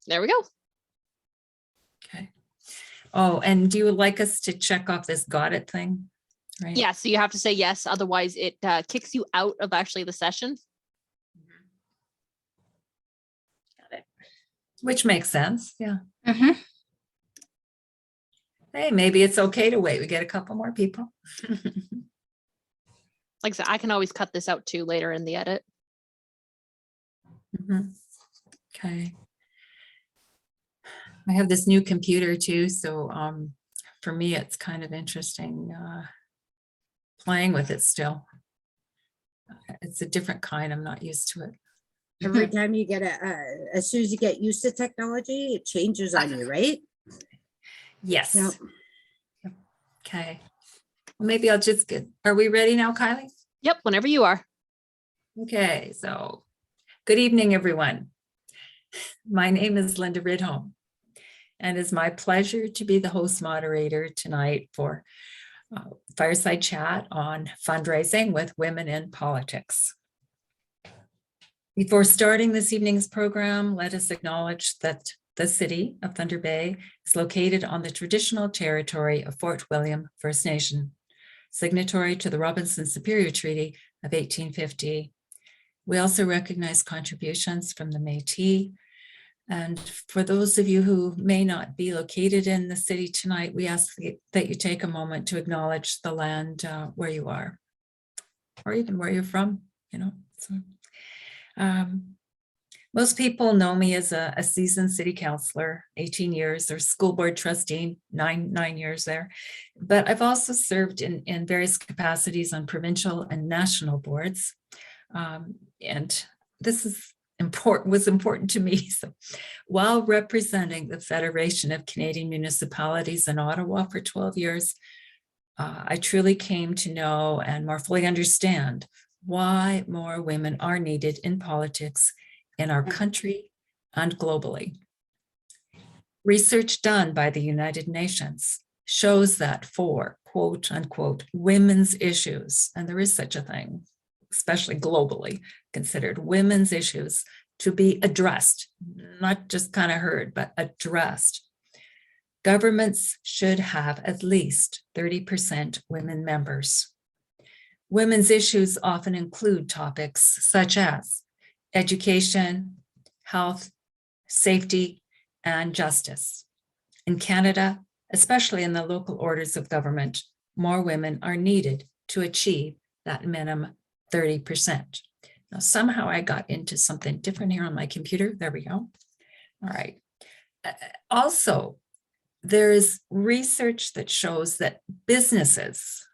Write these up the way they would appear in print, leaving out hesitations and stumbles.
There we go. Okay. Oh, and do you like us to check off this got it thing? Right. Yeah, so you have to say yes. Otherwise, it kicks you out of actually the session. Got it. Which makes sense. Yeah. Mhm. Hey, maybe it's okay to wait. We get a couple more people. Like I said, I can always cut this out too later in the edit. Mhm. Okay. I have this new computer too, so for me it's kind of interesting playing with it still. It's a different kind. I'm not used to it. Every time you get as soon as you get used to technology, it changes on you, right? Yes. Yep. Okay. Well, maybe I'll just get, are we ready now, Kylie? Yep, whenever you are. Okay, so good evening, everyone. My name is Linda Rydholm, and it's my pleasure to be the host moderator tonight for Fireside Chat on fundraising with women in politics. Before starting this evening's program, let us acknowledge that the city of Thunder Bay is located on the traditional territory of Fort William First Nation, signatory to the Robinson Superior Treaty of 1850. We also recognize contributions from the Métis. And for those of you who may not be located in the city tonight, we ask that you take a moment to acknowledge the land where you are, or even where you're from, you know. So, most people know me as a seasoned city councillor, 18 years, or school board trustee, nine years there. But I've also served in various capacities on provincial and national boards. And this was important to me. So while representing the Federation of Canadian Municipalities in Ottawa for 12 years, I truly came to know and more fully understand why more women are needed in politics in our country and globally. Research done by the United Nations shows that for quote unquote women's issues, and there is such a thing, especially globally considered women's issues to be addressed, not just kind of heard, but addressed. Governments should have at least 30% women members. Women's issues often include topics such as education, health, safety, and justice. In Canada, especially in the local orders of government, more women are needed to achieve that minimum 30%. Now, somehow I got into something different here on my computer. There we go. All right. Also, there is research that shows that businesses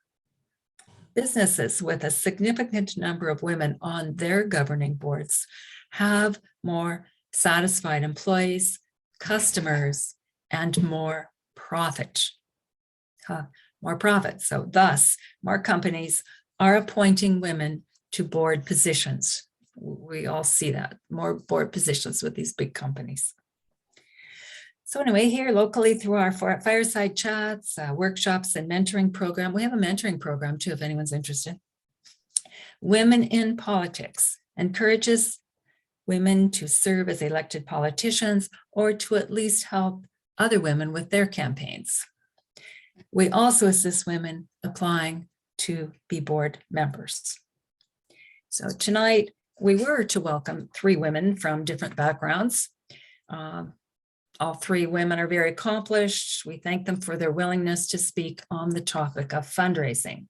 with a significant number of women on their governing boards have more satisfied employees, customers, and more profit. So thus, more companies are appointing women to board positions. We all see that, more board positions with these big companies. So anyway, here locally through our Fireside Chats, workshops, and mentoring program, we have a mentoring program too, if anyone's interested. Women in Politics encourages women to serve as elected politicians or to at least help other women with their campaigns. We also assist women applying to be board members. So tonight we were to welcome 3 women from different backgrounds. All 3 women are very accomplished. We thank them for their willingness to speak on the topic of fundraising.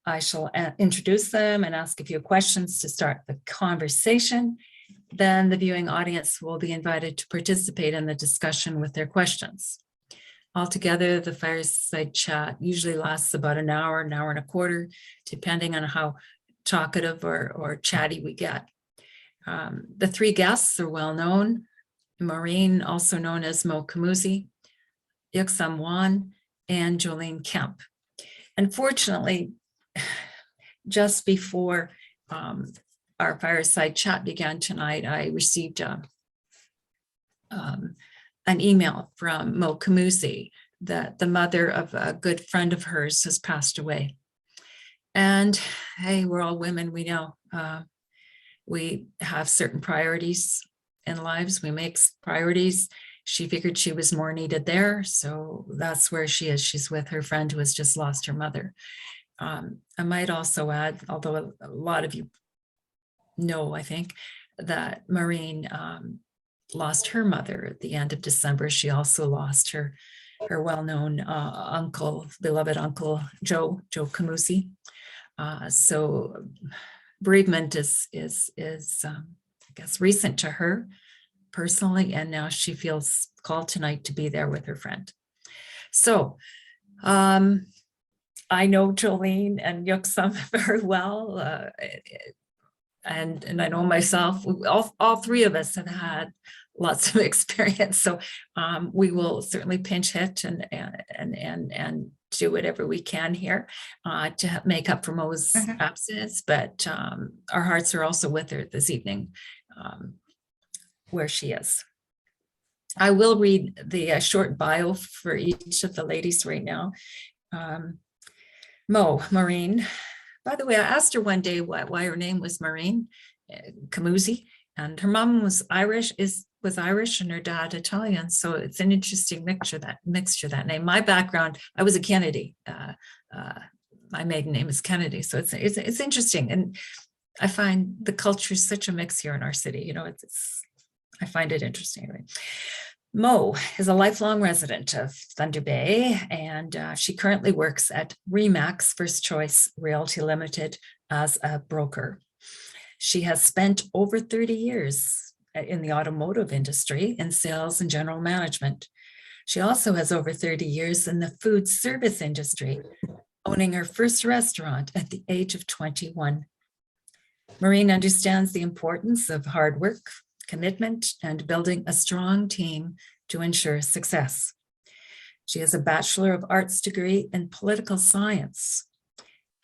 I shall introduce them and ask a few questions to start the conversation. Then the viewing audience will be invited to participate in the discussion with their questions. Altogether, the Fireside Chat usually lasts about an hour and a quarter, depending on how talkative or chatty we get. The 3 guests are well known. Maureen, also known as Mo Kamuzi, Yuk-Sem and Joleene Kemp. Unfortunately, just before our Fireside Chat began tonight, I received an email from Mo Kamuzi that the mother of a good friend of hers has passed away. And hey, we're all women, we know. We have certain priorities in lives. We make priorities. She figured she was more needed there. So that's where she is. She's with her friend who has just lost her mother. I might also add, although a lot of you know, I think, that Maureen lost her mother at the end of December. She also lost her well-known uncle, beloved uncle, Joe Camusi. So bereavement is I guess recent to her personally, and now she feels called tonight to be there with her friend. So I know Joleene and Yuk-Sem very well, and I know myself. All three of us have had lots of experience, so we will certainly pinch hit and do whatever we can here to make up for Mo's absence. But our hearts are also with her this evening, where she is. I will read the short bio for each of the ladies right now. Maureen. By the way, I asked her one day why her name was Maureen Camusi, and her mom was Irish, and her dad Italian. So it's an interesting mixture that name. My background, I was a Kennedy. My maiden name is Kennedy, so it's interesting, and I find the culture is such a mix here in our city. You know, I find it interesting. Right? Mo is a lifelong resident of Thunder Bay, and she currently works at Remax First Choice Realty Limited as a broker. She has spent over 30 years in the automotive industry in sales and general management. She also has over 30 years in the food service industry, owning her first restaurant at the age of 21. Maureen understands the importance of hard work, commitment, and building a strong team to ensure success. She has a Bachelor of Arts degree in political science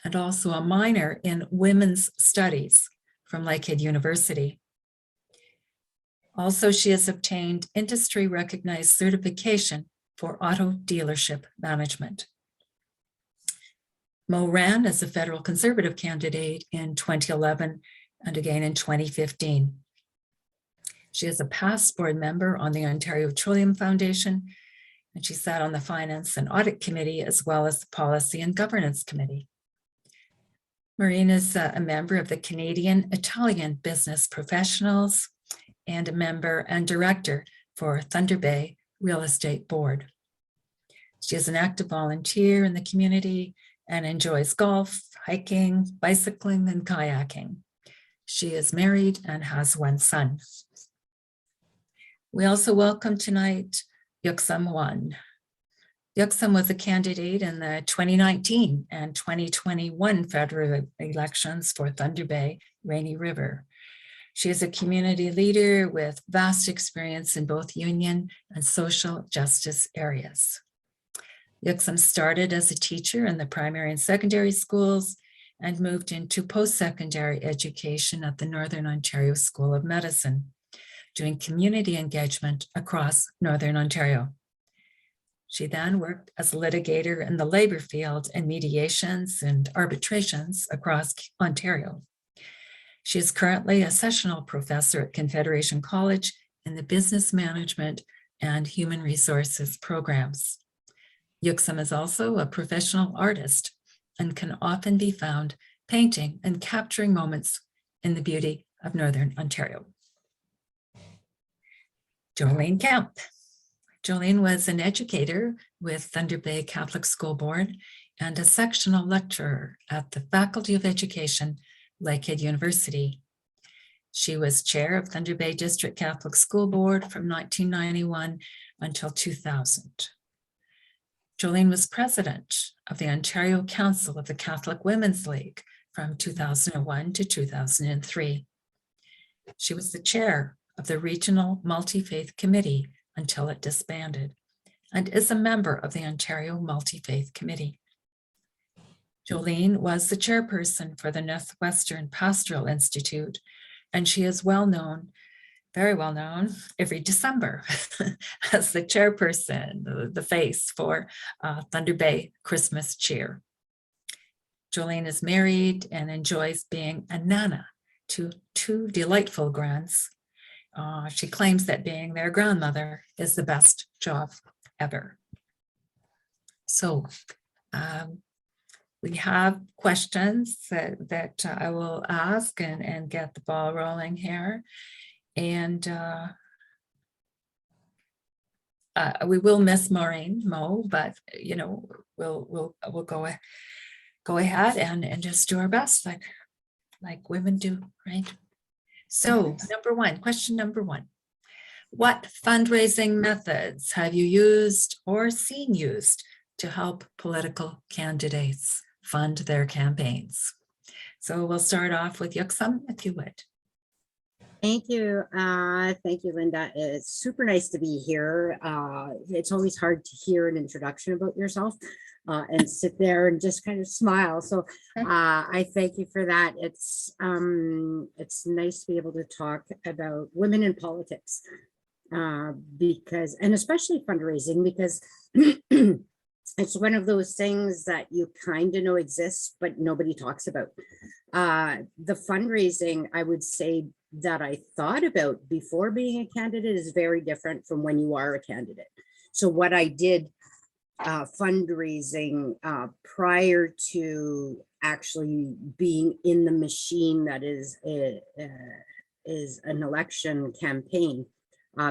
and also a minor in women's studies from Lakehead University. Also, she has obtained industry recognized certification for auto dealership management. Mo ran as a federal conservative candidate in 2011 and again in 2015. She is a past board member on the Ontario Petroleum Foundation, and she sat on the Finance and Audit Committee as well as the Policy and Governance Committee. Maureen is a member of the Canadian Italian Business Professionals and a member and director for Thunder Bay Real Estate Board. She is an active volunteer in the community and enjoys golf, hiking, bicycling, and kayaking. She is married and has one son. We also welcome tonight Yuk-Sem Wan. Yuk-Sem was a candidate in the 2019 and 2021 federal elections for Thunder Bay, Rainy River. She is a community leader with vast experience in both union and social justice areas. Yuk-Sem started as a teacher in the primary and secondary schools and moved into post-secondary education at the Northern Ontario School of Medicine, doing community engagement across Northern Ontario. She then worked as a litigator in the labor field and mediations and arbitrations across Ontario. She is currently a sessional professor at Confederation College in the Business Management and Human Resources programs. Yuk-Sem is also a professional artist and can often be found painting and capturing moments in the beauty of Northern Ontario. Joleene Kemp. Joleene was an educator with Thunder Bay Catholic School Board and a sectional lecturer at the Faculty of Education, Lakehead University. She was chair of Thunder Bay District Catholic School Board from 1991 until 2000. Joleene was president of the Ontario Council of the Catholic Women's League from 2001 to 2003. She was the chair of the Regional Multi-Faith Committee until it disbanded, and is a member of the Ontario Multi-Faith Committee. Joleene was the chairperson for the Northwestern Pastoral Institute, and she is well known, very well known, every December as the chairperson, the face for Thunder Bay Christmas Cheer. Joleene is married and enjoys being a nana to two delightful grands, She claims that being their grandmother is the best job ever. So we have questions that I will ask and get the ball rolling here. And we will miss Maureen Mo, but you know, we'll go ahead and just do our best, like women do, right? So question number one, what fundraising methods have you used or seen used to help political candidates fund their campaigns? So we'll start off with Yuk-Sem, if you would. Thank you. Thank you, Linda. It's super nice to be here. It's always hard to hear an introduction about yourself and sit there and just kind of smile. So I thank you for that. It's nice to be able to talk about women in politics because, and especially fundraising, because it's one of those things that you kind of know exists, but nobody talks about. The fundraising, I would say, that I thought about before being a candidate is very different from when you are a candidate. So what I did fundraising prior to actually being in the machine that is an election campaign.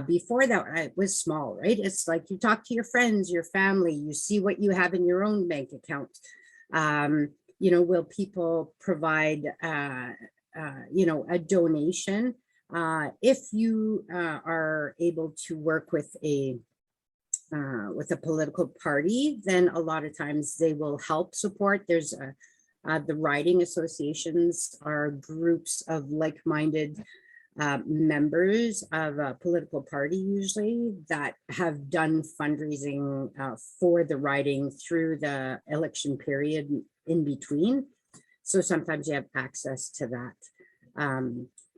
Before that, it was small, right? It's like you talk to your friends, your family, you see what you have in your own bank account. You know, will people provide you know, a donation? If you are able to work with a political party, then a lot of times they will help support. There's the riding associations are groups of like-minded members of a political party, usually, that have done fundraising for the riding through the election period in between. So sometimes you have access to that.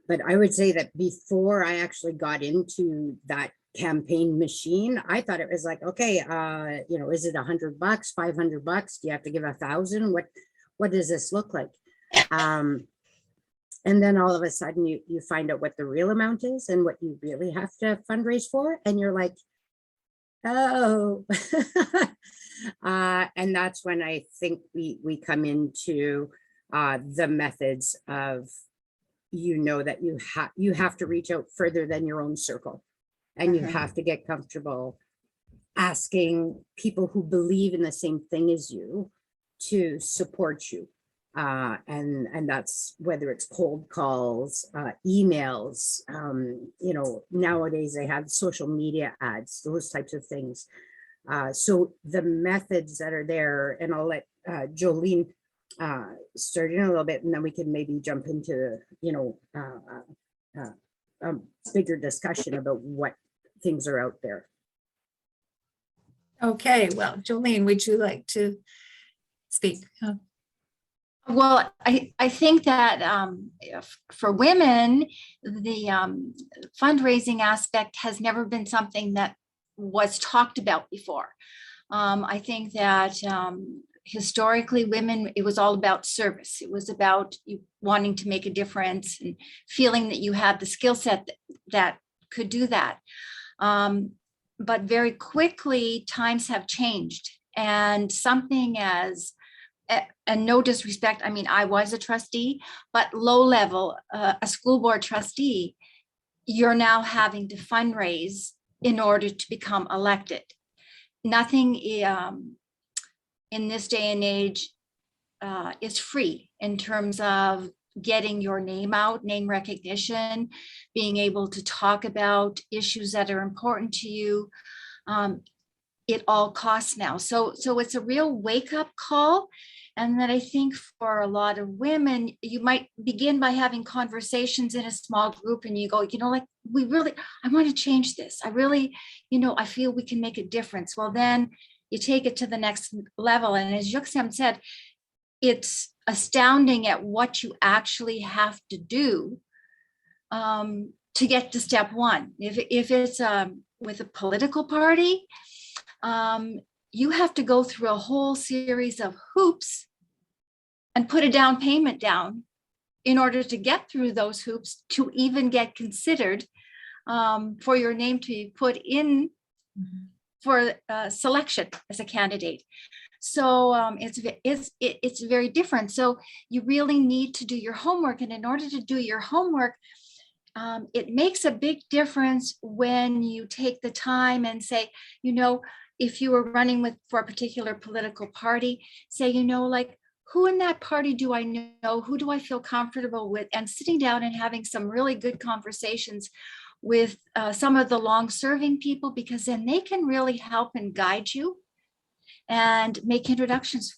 But I would say that before I actually got into that campaign machine, I thought it was like, okay, you know, is it $100, $500? Do you have to give 1,000? What does this look like? And then all of a sudden you find out what the real amount is and what you really have to fundraise for. And you're like, oh, and that's when I think we come into the methods of, you know, that you have to reach out further than your own circle, and you have to get comfortable asking people who believe in the same thing as you to support you. And that's whether it's cold calls, emails, you know, nowadays they have social media ads, those types of things. So the methods that are there, and I'll let Joleene start in a little bit, and then we can maybe jump into, you know, a bigger discussion about what things are out there. Okay, well, Joleene, would you like to speak? Well, I think that for women, the fundraising aspect has never been something that was talked about before. I think that historically women, it was all about service. It was about you wanting to make a difference and feeling that you had the skill set that could do that. But very quickly, times have changed, and something as, and no disrespect, I mean, I was a trustee, but low level, a school board trustee, you're now having to fundraise in order to become elected. Nothing in this day and age is free in terms of getting your name out, name recognition, being able to talk about issues that are important to you. It all costs now. So it's a real wake-up call. And that I think for a lot of women, you might begin by having conversations in a small group, and you go, you know, like, I want to change this. I really, you know, I feel we can make a difference. Well, then you take it to the next level. And as Yuk-Sem said, it's astounding at what you actually have to do to get to step one. If it's with a political party, you have to go through a whole series of hoops and put a down payment down in order to get through those hoops to even get considered for your name to be put in Mhm. for selection as a candidate. So it's very different. So you really need to do your homework. And in order to do your homework, it makes a big difference when you take the time and say, if you were running for a particular political party, say, like, who in that party do I know? Who do I feel comfortable with? And sitting down and having some really good conversations with some of the long-serving people, because then they can really help and guide you and make introductions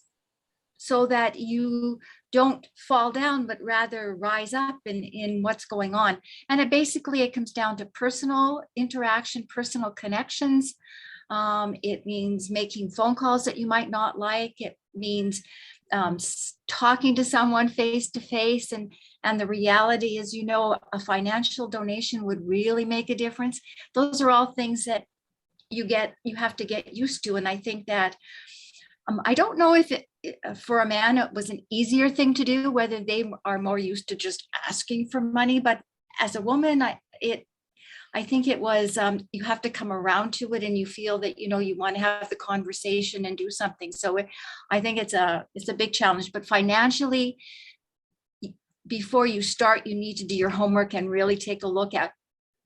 so that you don't fall down, but rather rise up in what's going on. And it comes down to personal interaction, personal connections. It means making phone calls that you might not like. It means talking to someone face to face. And the reality is, a financial donation would really make a difference. Those are all things that you have to get used to. And I think that I don't know if for a man, it was an easier thing to do, whether they are more used to just asking for money. But as a woman, I think it was, you have to come around to it, and you feel that, you want to have the conversation and do something. So I think it's a big challenge, but financially, before you start, you need to do your homework and really take a look at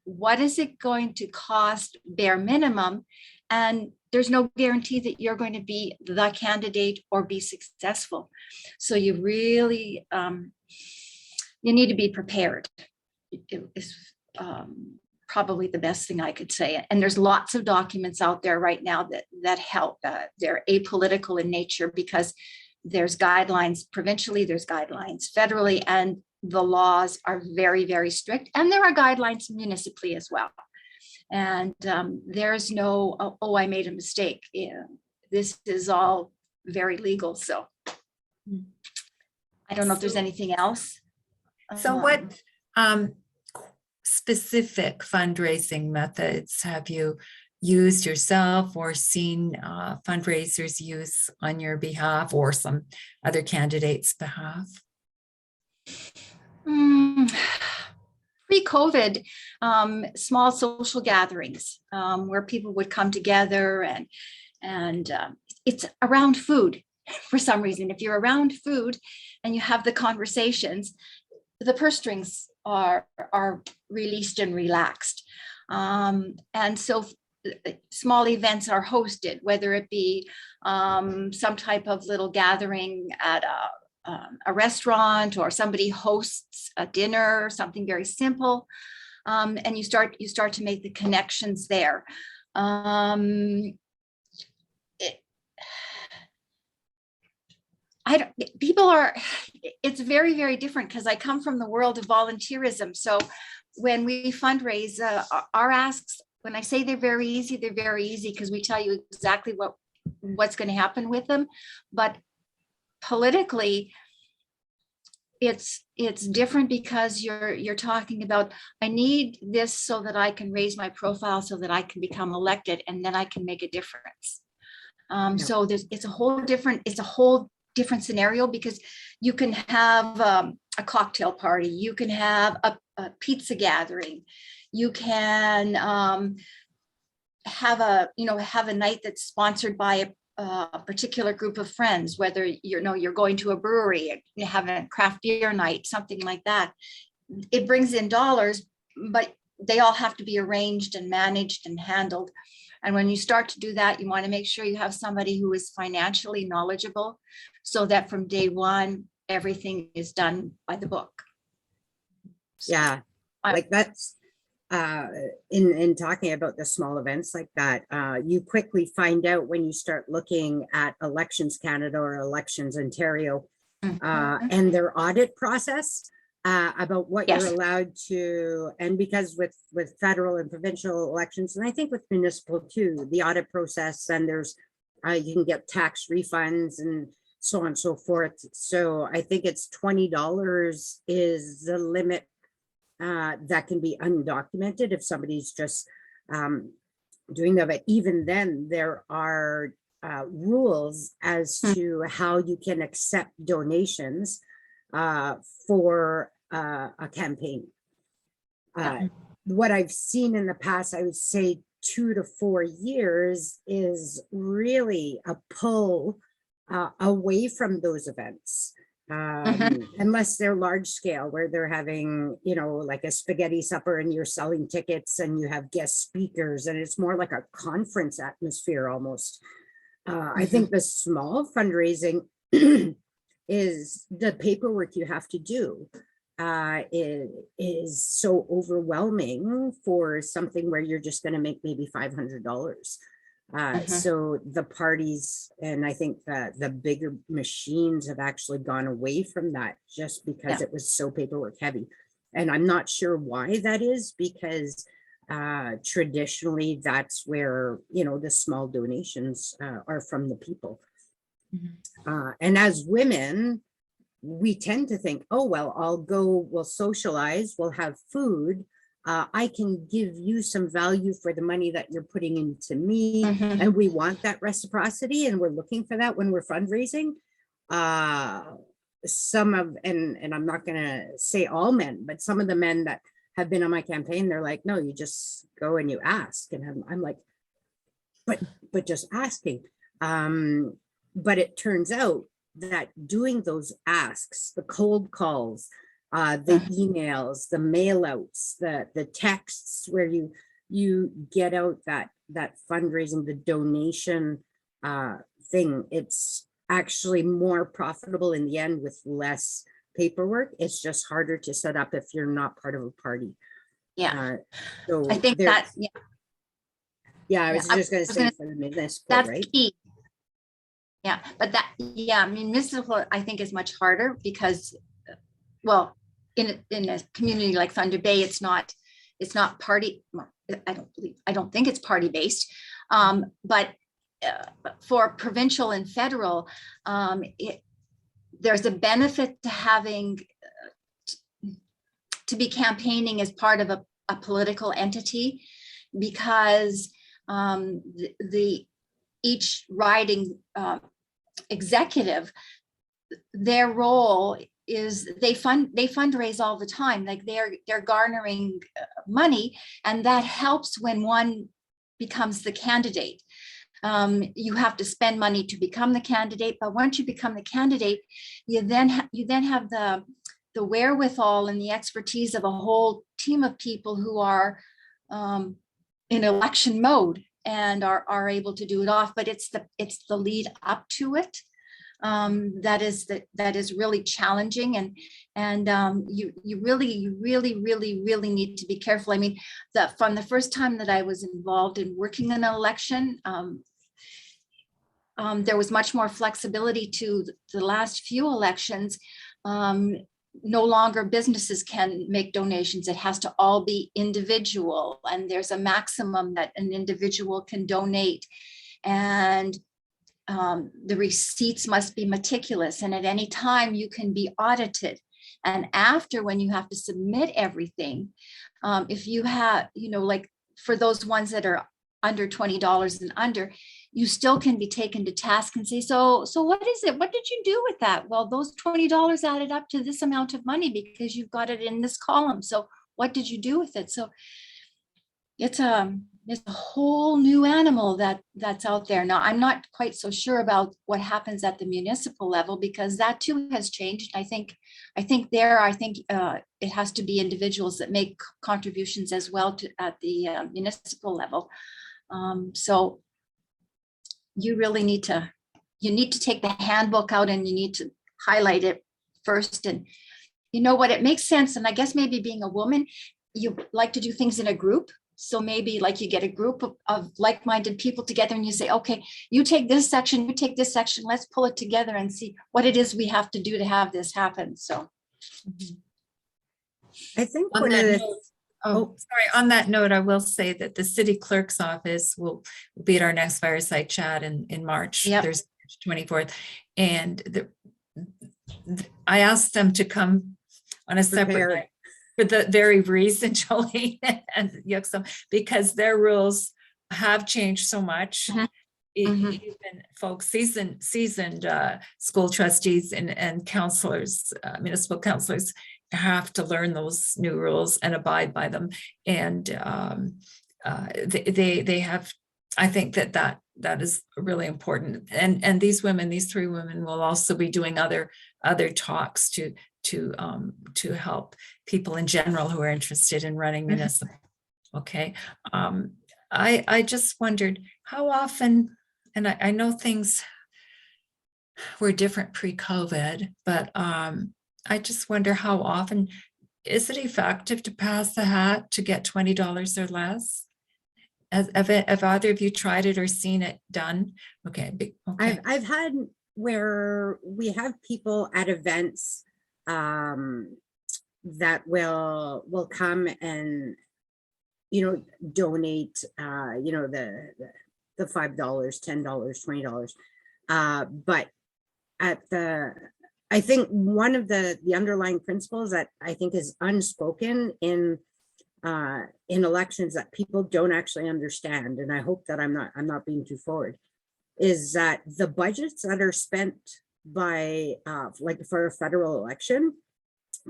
what is it going to cost bare minimum. And there's no guarantee that you're going to be the candidate or be successful. So you really, you need to be prepared. Is probably the best thing I could say. And there's lots of documents out there right now that help. They're apolitical in nature, because there's guidelines provincially, there's guidelines federally, and the laws are very, very strict. And there are guidelines municipally as well. And there's no, I made a mistake. This is all very legal. So I don't know if there's anything else. So what specific fundraising methods have you used yourself or seen fundraisers use on your behalf or some other candidates' behalf? Pre-COVID, small social gatherings where people would come together, and it's around food for some reason. If you're around food and you have the conversations, the purse strings are released and relaxed. And so small events are hosted, whether it be some type of little gathering at a restaurant, or somebody hosts a dinner, or something very simple, and you start to make the connections there. It's very, very different, because I come from the world of volunteerism. So when we fundraise, our asks, when I say they're very easy because we tell you exactly what's going to happen with them. But politically, it's different, because you're talking about, I need this so that I can raise my profile, so that I can become elected, and then I can make a difference. So it's a whole different scenario, because you can have a cocktail party, you can have a pizza gathering, you can have a night that's sponsored by a particular group of friends, whether you're going to a brewery, you have a craft beer night, something like that. It brings in dollars, but they all have to be arranged and managed and handled. And when you start to do that, you want to make sure you have somebody who is financially knowledgeable, so that from day one, everything is done by the book. Yeah, like that's in talking about the small events like that, you quickly find out when you start looking at Elections Canada or Elections Ontario and their audit process about what you're allowed to, and because with federal and provincial elections, and I think with municipal too, the audit process, and there's you can get tax refunds and so on and so forth. So I think it's $20 is the limit that can be undocumented if somebody's just doing that. But even then, there are rules as to how you can accept donations for a campaign. what I've seen in the past, I would say 2 to 4 years is really a pull away from those events. Unless they're large scale, where they're having, like a spaghetti supper and you're selling tickets and you have guest speakers and it's more like a conference atmosphere almost. I think the small fundraising is the paperwork you have to do is so overwhelming for something where you're just going to make maybe $500. So the parties, and I think that the bigger machines have actually gone away from that just because it was so paperwork heavy. And I'm not sure why that is, because traditionally that's where, the small donations are from the people. And as women, we tend to think, oh, well, I'll go, we'll socialize, we'll have food. I can give you some value for the money that you're putting into me. And we want that reciprocity. And we're looking for that when we're fundraising. Some of, and I'm not going to say all men, but some of the men that have been on my campaign, they're like, no, you just go and you ask. And I'm like, but just asking. But it turns out that doing those asks, the cold calls, the emails, the mail outs, the texts where you get out that fundraising, the donation thing, it's actually more profitable in the end with less paperwork. It's just harder to set up if you're not part of a party. So I think that's I was just going to say for the municipal, that's right? key. Yeah, but municipal I think is much harder because, well, in a community like Thunder Bay, it's not party. I don't think it's party based, but for provincial and federal, there's a benefit to having to be campaigning as part of a political entity, because each riding executive, their role is they fundraise all the time. Like they're garnering money, and that helps when one becomes the candidate. You have to spend money to become the candidate, but once you become the candidate, you then have the wherewithal and the expertise of a whole team of people who are in election mode and are able to do it off. But it's the lead up to it that is really challenging, and you really need to be careful. I mean, from the first time that I was involved in working in an election, there was much more flexibility to the last few elections. No longer businesses can make donations. It has to all be individual, and there's a maximum that an individual can donate, and the receipts must be meticulous, and at any time you can be audited. And after, when you have to submit everything, if you have, like for those ones that are under $20 and under, you still can be taken to task and say, so what is it? What did you do with that? Well, those $20 added up to this amount of money because you've got it in this column. So what did you do with it? So it's a whole new animal that's out there. Now, I'm not quite so sure about what happens at the municipal level, because that too has changed. I think it has to be individuals that make contributions as well at the municipal level. So you really need to take the handbook out and you need to highlight it first. And you know what, it makes sense. And I guess maybe being a woman, you like to do things in a group. So maybe like you get a group of like-minded people together and you say, okay, you take this section, you take this section, let's pull it together and see what it is we have to do to have this happen. So I think On one that of the note, sorry. On that note, I will say that the city clerk's office will be at our next Fireside chat in March. Yep. There's 24th, and I asked them to come on a separate Prepared. night for the very reason, Joleene and Yuk-Sem, because their rules have changed so much. Even folks, seasoned school trustees and counselors, municipal counselors, have to learn those new rules and abide by them. And they have, I think that is really important. And these women, these 3 women, will also be doing other talks to help people in general who are interested in running municipal. Okay. I just wondered how often, and I know things were different pre-COVID, but I just wonder how often is it effective to pass the hat to get $20 or less? Have either of you tried it or seen it done? Okay. Okay. I've had where we have people at events that will come and, donate, the $5, $10, $20. But I think one of the underlying principles that I think is unspoken in elections that people don't actually understand, and I hope that I'm not being too forward, is that the budgets that are spent by like for a federal election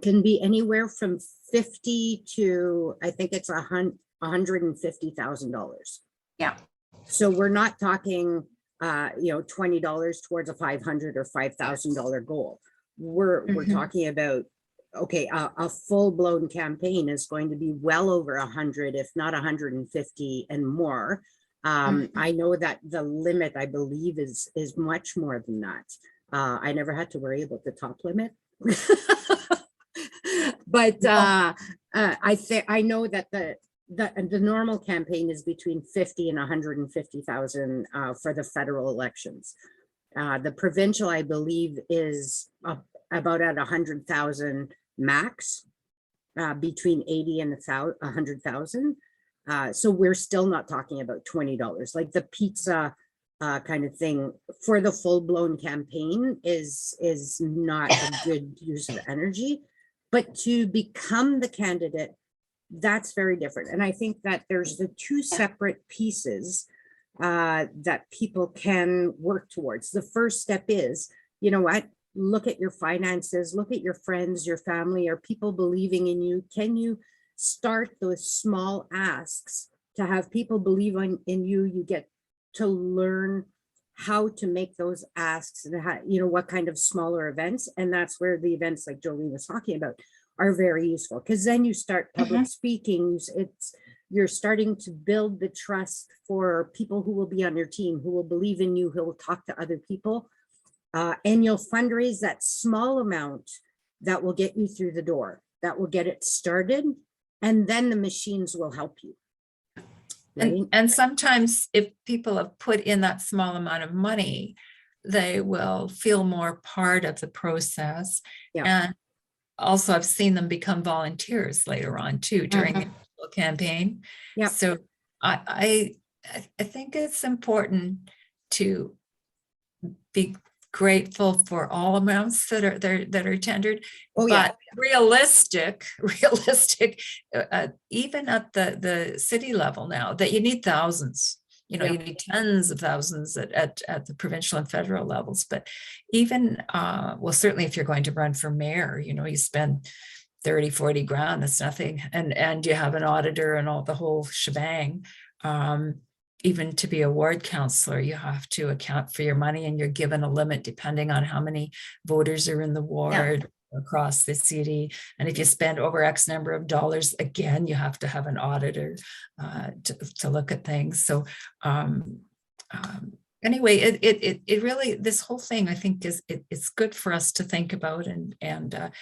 can be anywhere from 50 to, I think it's $150,000. Yeah. So we're not talking $20 towards a $500 or $5,000 goal. We're talking about, okay, a full-blown campaign is going to be well over 100, if not 150 and more. I know that the limit, I believe, is much more than that. I never had to worry about the top limit. But I know that the normal campaign is between 50 and 150,000 for the federal elections. The provincial, I believe, is about at 100,000 max, between 80 and 100,000. So we're still not talking about $20, like the pizza kind of thing for the full-blown campaign is not a good use of energy. But to become the candidate, that's very different. And I think that there's the 2 separate pieces that people can work towards. The first step is, you know what, look at your finances, look at your friends, your family, are people believing in you? Can you start those small asks to have people believe in you? You get to learn how to make those asks and how, what kind of smaller events. And that's where the events like Joleene was talking about are very useful, because then you start public speaking. You're starting to build the trust for people who will be on your team, who will believe in you, who will talk to other people. And you'll fundraise that small amount that will get you through the door, that will get it started. And then the machines will help you. Right? And sometimes if people have put in that small amount of money, they will feel more part of the process. Yeah. And also I've seen them become volunteers later on too, during the campaign. Yeah. So I think it's important to be grateful for all amounts that are tendered. Oh, but realistic, even at the city level now, that you need thousands. You need tens of thousands at the provincial and federal levels. But even well, certainly if you're going to run for mayor, you spend 30, 40 grand, that's nothing. And you have an auditor and all the whole shebang. Even to be a ward councillor, you have to account for your money, and you're given a limit depending on how many voters are in the ward across the city. And if you spend over X number of dollars, again, you have to have an auditor to look at things. So anyway, it really, this whole thing, I think it's good for us to think about and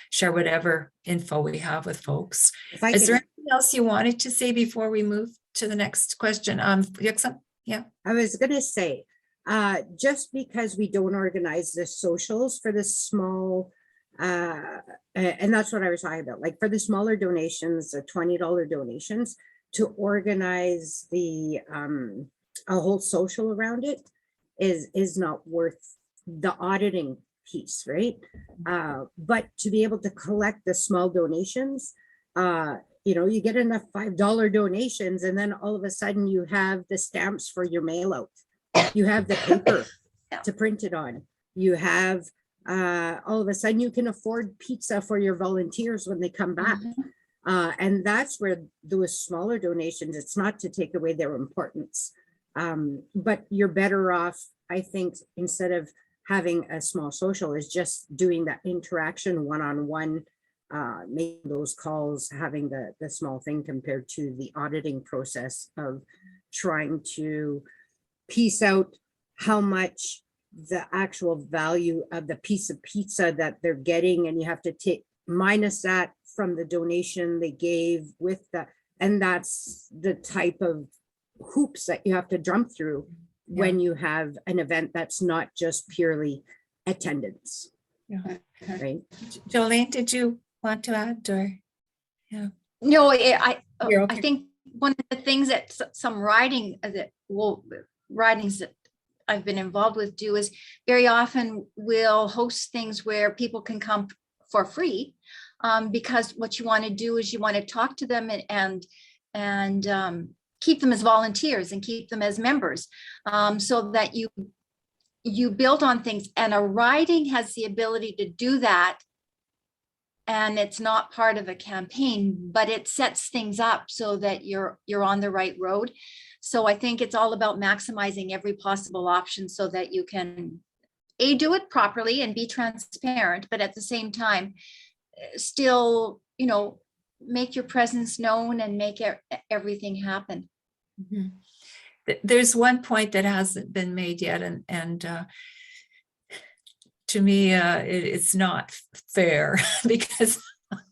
share whatever info we have with folks. Is there anything else you wanted to say before we move to the next question? Yuk-Sem? Yeah. I was going to say, just because we don't organize the socials for the small, and that's what I was talking about, like for the smaller donations, the $20 donations, to organize the a whole social around it is not worth the auditing piece, right? But to be able to collect the small donations, you get enough $5 donations, and then all of a sudden you have the stamps for your mail out. You have the paper to print it on. You have all of a sudden you can afford pizza for your volunteers when they come back. And that's where those smaller donations, it's not to take away their importance, but you're better off, I think, instead of having a small social, is just doing that interaction one-on-one, making those calls, having the small thing, compared to the auditing process of trying to piece out how much the actual value of the piece of pizza that they're getting, and you have to take minus that from the donation they gave with that. And that's the type of hoops that you have to jump through when you have an event that's not just purely attendance. Yeah. Right. Jolene, did you want to add, or? Yeah. No, You're I okay. think one of the things that some writings that I've been involved with do is very often we'll host things where people can come for free, because what you want to do is you want to talk to them and keep them as volunteers and keep them as members, so that you build on things. And a riding has the ability to do that. And it's not part of a campaign, but it sets things up so that you're on the right road. So I think it's all about maximizing every possible option so that you can do it properly and be transparent, but at the same time, still, make your presence known and make everything happen. Mhm. There's one point that hasn't been made yet, and to me, it's not fair because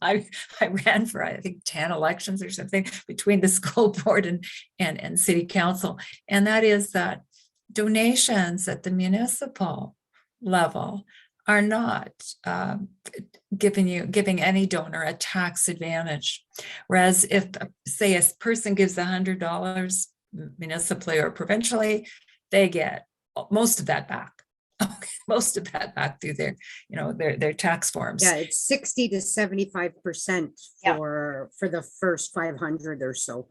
I ran for, I think, 10 elections or something between the school board and city council, and that is that donations at the municipal level are not giving any donor a tax advantage. Whereas if, say, a person gives $100 municipally or provincially, they get most of that back. Okay, most of that back through their tax forms. Yeah, it's 60 to 75% Yeah. for the first 500 or so.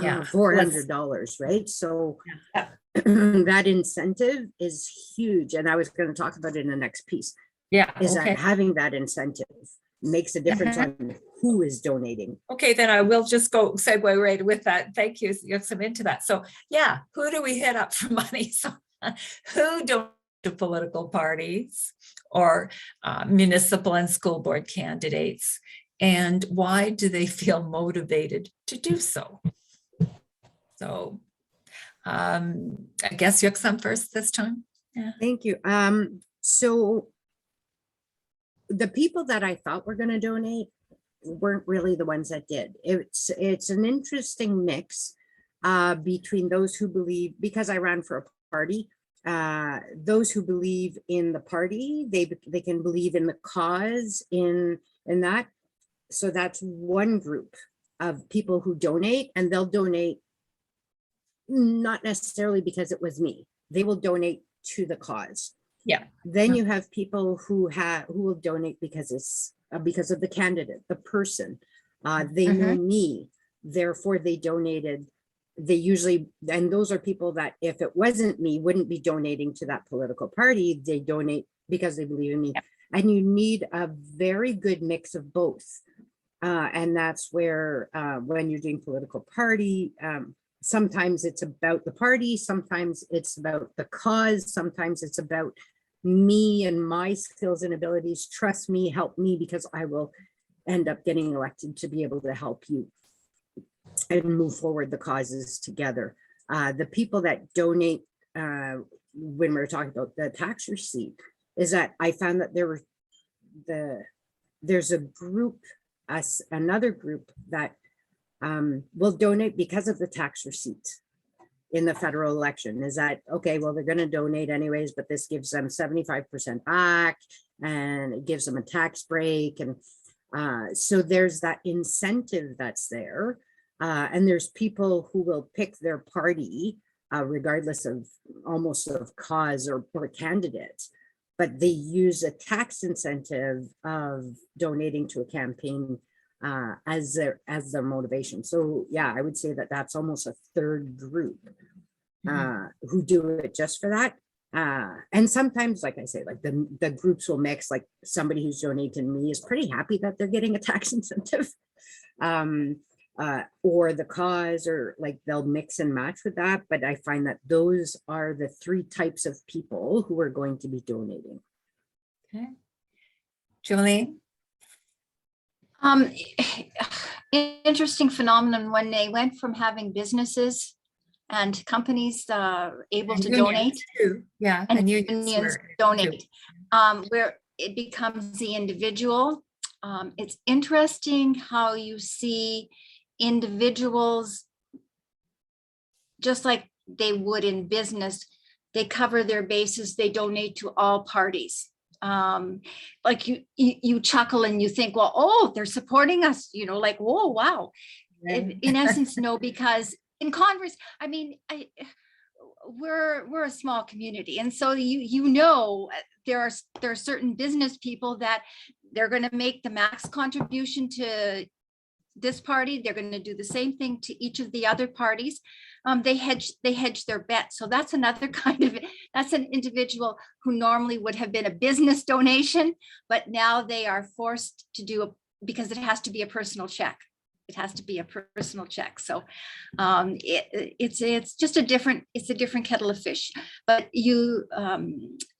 Yeah. $400, right? So Yeah. that incentive is huge. And I was going to talk about it in the next piece. Yeah. Is Okay. that having that incentive makes a difference on who is donating. Okay, then I will just go segue right with that. Thank you. You have some into that. So yeah, who do we hit up for money? So who donates to political parties or municipal and school board candidates, and why do they feel motivated to do so? So I guess Yuk-Sem first this time. Yeah. Thank you. So the people that I thought were going to donate weren't really the ones that did. It's an interesting mix between those who believe, because I ran for a party, those who believe in the party, they can believe in the cause, in that. So that's one group of people who donate, and they'll donate not necessarily because it was me. They will donate to the cause. Yeah. Then you have people who will donate because it's because of the candidate, the person. They know me, therefore they donated. They usually, and those are people that if it wasn't me, wouldn't be donating to that political party. They donate because they believe in me. And you need a very good mix of both. And that's where when you're doing political party, sometimes it's about the party, sometimes it's about the cause, sometimes it's about me and my skills and abilities. Trust me, help me, because I will end up getting elected to be able to help you and move forward the causes together. The people that donate, when we're talking about the tax receipt, is that I found that there's a group, another group that will donate because of the tax receipt in the federal election. Is that, okay, well, they're going to donate anyways, but this gives them 75% back and it gives them a tax break. And so there's that incentive that's there. And there's people who will pick their party regardless of almost of cause or candidate, but they use a tax incentive of donating to a campaign as their motivation. So yeah, I would say that that's almost a third group who do it just for that. And sometimes, like I say, like the groups will mix, like somebody who's donating to me is pretty happy that they're getting a tax incentive. Or the cause, or like they'll mix and match with that. But I find that those are the three types of people who are going to be donating. Okay. Joleene? Interesting phenomenon when they went from having businesses and companies able to donate. Too. Yeah, And and unions were donate, too. where it becomes the individual. It's interesting how you see individuals, just like they would in business, they cover their bases, they donate to all parties. Like you chuckle and you think, well, oh, they're supporting us, like, whoa, wow. Right. In essence, no, because in Congress, I mean, we're a small community, and so there are certain business people that they're going to make the max contribution to this party. They're going to do the same thing to each of the other parties. They hedge their bets. So that's another that's an individual who normally would have been a business donation, but now they are forced to do because it has to be a personal check. It has to be a personal check. So it's just a different kettle of fish. But you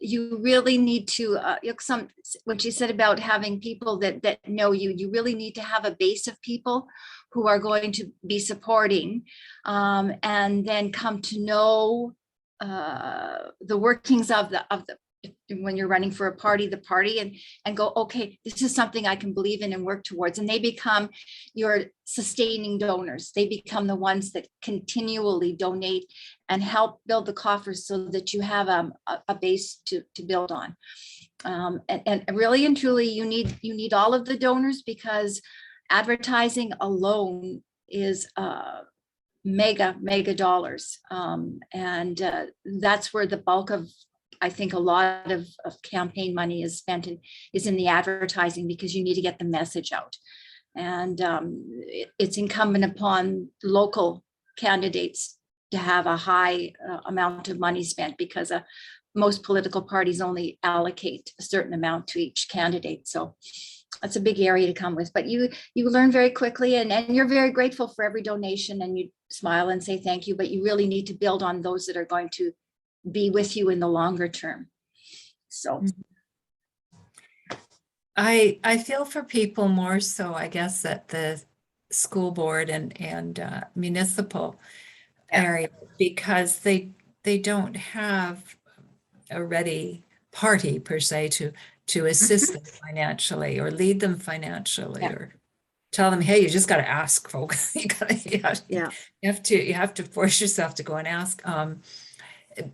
really need to what you said about having people that know you. You really need to have a base of people who are going to be supporting, and then come to know the workings of the when you're running for a party, and go, okay, this is something I can believe in and work towards. And they become your sustaining donors. They become the ones that continually donate and help build the coffers so that you have a base to build on. And really and truly, you need all of the donors, because advertising alone is mega dollars. And that's where the bulk of, I think, a lot of campaign money is spent is in the advertising, because you need to get the message out. And it's incumbent upon local candidates to have a high amount of money spent, because most political parties only allocate a certain amount to each candidate. So that's a big area to come with, but you learn very quickly, and you're very grateful for every donation, and you smile and say thank you, but you really need to build on those that are going to be with you in the longer term. So I feel for people more so, I guess, at the school board and municipal area, because they don't have a ready party per se to assist them financially or lead them financially, or tell them, hey, you just got to ask, folks. you have to force yourself to go and ask.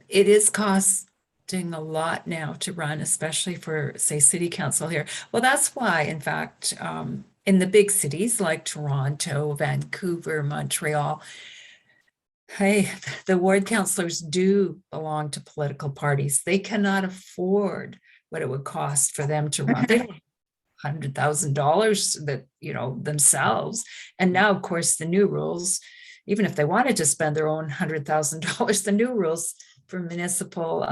It is costing a lot now to run, especially for, say, city council here. Well, that's why, in fact, in the big cities like Toronto, Vancouver, Montreal, hey, the ward councillors do belong to political parties. They cannot afford what it would cost for them to run. They don't have $100,000 that, themselves. And now, of course, the new rules, even if they wanted to spend their own $100,000, the new rules for municipal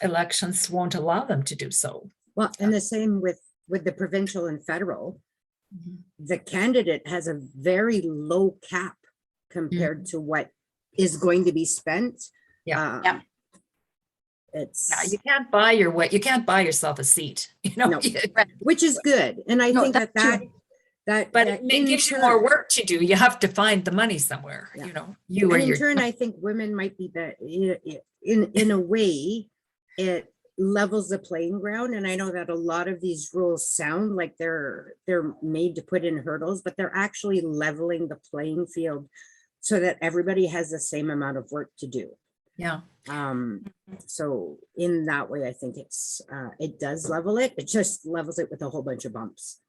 elections won't allow them to do so. Well, and the same with the provincial and federal. The candidate has a very low cap compared to what is going to be spent. It's you can't buy you can't buy yourself a seat, no, which is good. And I think but it gives you more work to do. You have to find the money somewhere, in turn, I think women might be in a way, it levels the playing ground. And I know that a lot of these rules sound like they're made to put in hurdles, but they're actually leveling the playing field so that everybody has the same amount of work to do. Yeah. So in that way, I think it does level it. It just levels it with a whole bunch of bumps.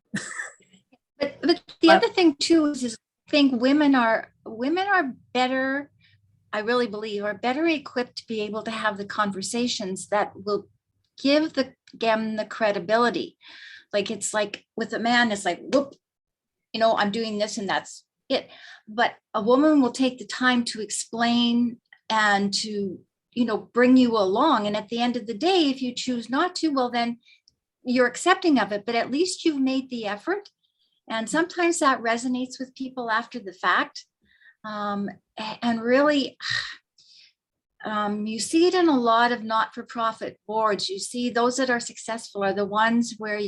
But the other thing too is I think women are better, I really believe, are better equipped to be able to have the conversations that will give them the credibility. Like, it's like with a man, it's like, whoop, I'm doing this and that's it. But a woman will take the time to explain and to, bring you along. And at the end of the day, if you choose not to, well, then you're accepting of it, but at least you've made the effort. And sometimes that resonates with people after the fact. And really, you see it in a lot of not-for-profit boards. You see those that are successful are the ones where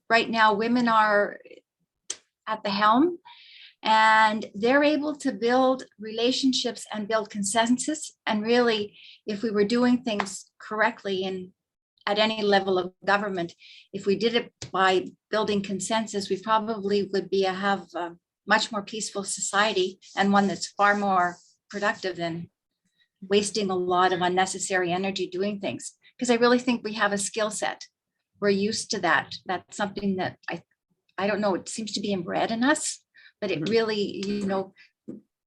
right now women are at the helm, and they're able to build relationships and build consensus. And really, if we were doing things correctly and at any level of government, if we did it by building consensus, we probably would have a much more peaceful society, and one that's far more productive than wasting a lot of unnecessary energy doing things. Because I really think we have a skill set. We're used to that. That's something that I don't know, it seems to be inbred in us, but it really,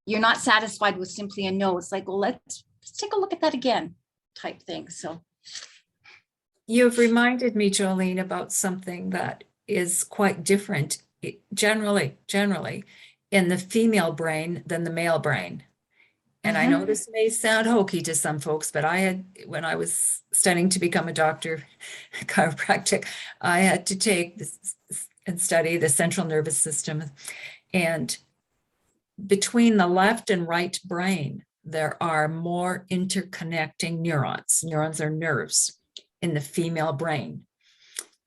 you're not satisfied with simply a no. It's like, well, let's take a look at that again type thing. So. You've reminded me, Jolene, about something that is quite different generally in the female brain than the male brain. And I know this may sound hokey to some folks, but when I was studying to become a doctor, chiropractic, I had to take this and study the central nervous system. And between the left and right brain, there are more interconnecting neurons. Neurons are nerves in the female brain.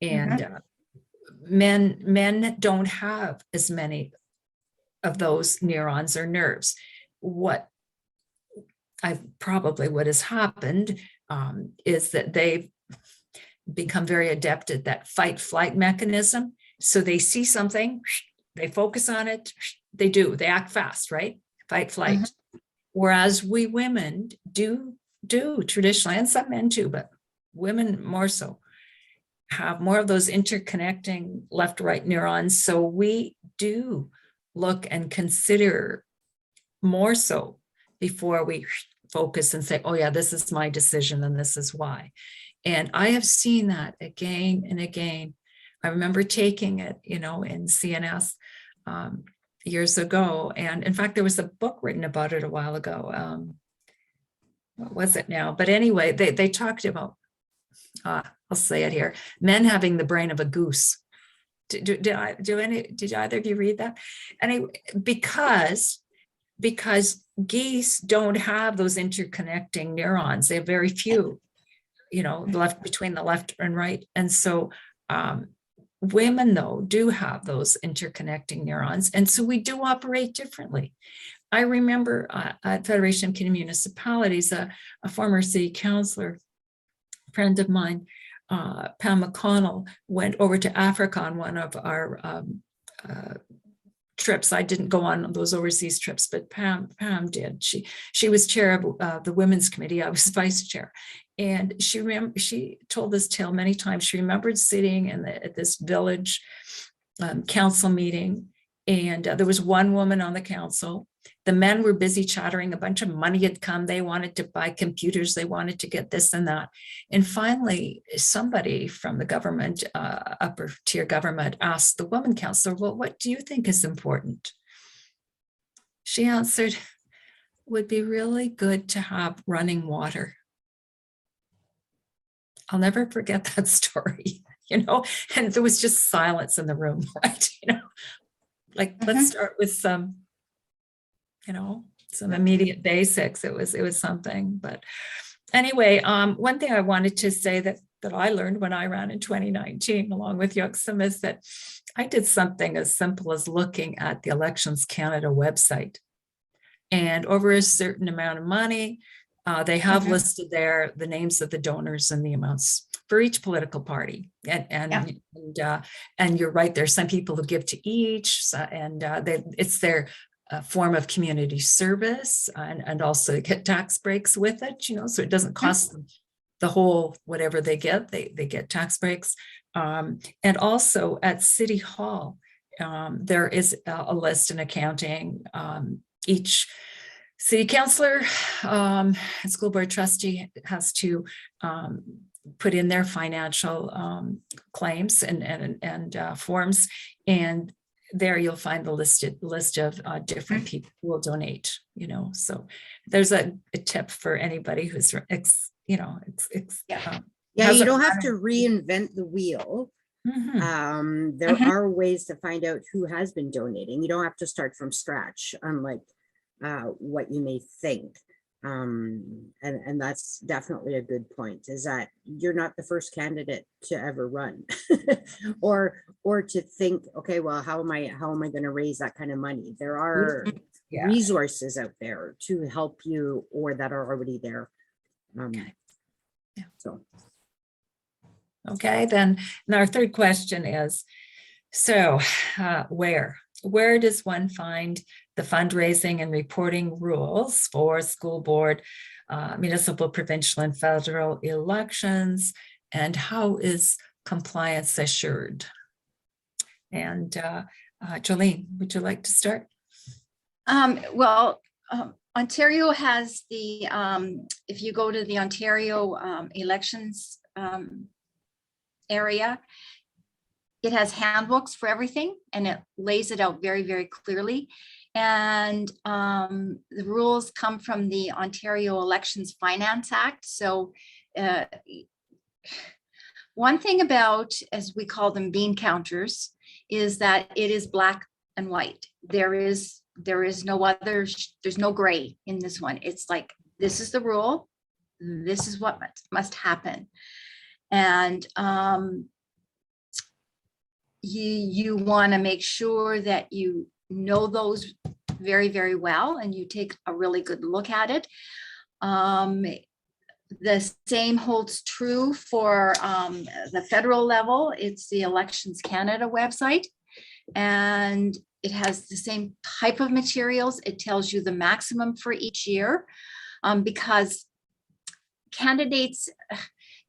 And men don't have as many of those neurons or nerves. What has happened is that they've become very adept at that fight-flight mechanism. So they see something, they focus on it, they act fast, right? Fight, flight. Whereas we women do traditionally, and some men too, but women more so, have more of those interconnecting left-right neurons. So we do look and consider more so before we focus and say, oh yeah, this is my decision and this is why. And I have seen that again and again. I remember taking it, in CNS years ago. And in fact, there was a book written about it a while ago. What was it now? But anyway, they talked about, I'll say it here, men having the brain of a goose. Did either of you read that? And because geese don't have those interconnecting neurons. They have very few, between the left and right. And so women, though, do have those interconnecting neurons. And so we do operate differently. I remember at Federation of Canadian Municipalities, a former city councillor, friend of mine, Pam McConnell, went over to Africa on one of our trips. I didn't go on those overseas trips, but Pam did. She was chair of the women's committee. I was vice chair, and she told this tale many times. She remembered sitting at this village council meeting, and there was one woman on the council. The men were busy chattering. A bunch of money had come. They wanted to buy computers. They wanted to get this and that. And finally, somebody from the government, upper tier government, asked the woman councillor, well, what do you think is important? She answered, would be really good to have running water. I'll never forget that story, and there was just silence in the room, right? Let's start with some immediate basics. It was something. But anyway, one thing I wanted to say that I learned when I ran in 2019 along with Yuk-Sem is that I did something as simple as looking at the Elections Canada website, and over a certain amount of money, they have listed there the names of the donors and the amounts for each political party. And you're right, there's some people who give to each, and it's their form of community service, and also get tax breaks with it, so it doesn't cost them the whole whatever they get. They get tax breaks. And also at City Hall, there is a list and accounting. Each city councillor and school board trustee has to put in their financial claims and forms, and there you'll find the list of different people who will donate, so there's a tip for anybody who's, Yeah, you hasn't don't have run to reinvent the wheel. There Mhm. are ways to find out who has been donating. You don't have to start from scratch, unlike what you may think. And that's definitely a good point, is that you're not the first candidate to ever run or to think, okay, well, how am I going to raise that kind of money? There are Yeah. resources out there to help you, or that are already there. Okay. Yeah. So Okay, then and our third question is, so where does one find the fundraising and reporting rules for school board, municipal, provincial, and federal elections, and how is compliance assured? And Joleene, would you like to start? Well, Ontario has the, if you go to the Ontario elections area, it has handbooks for everything, and it lays it out very, very clearly. And the rules come from the Ontario Elections Finance Act. So one thing about, as we call them, bean counters, is that it is black and white. There is no other, there's no gray in this one. It's like, this is the rule, this is what must happen. And you want to make sure that you know those very, very well, and you take a really good look at it. The same holds true for the federal level. It's the Elections Canada website, and it has the same type of materials. It tells you the maximum for each year, because candidates,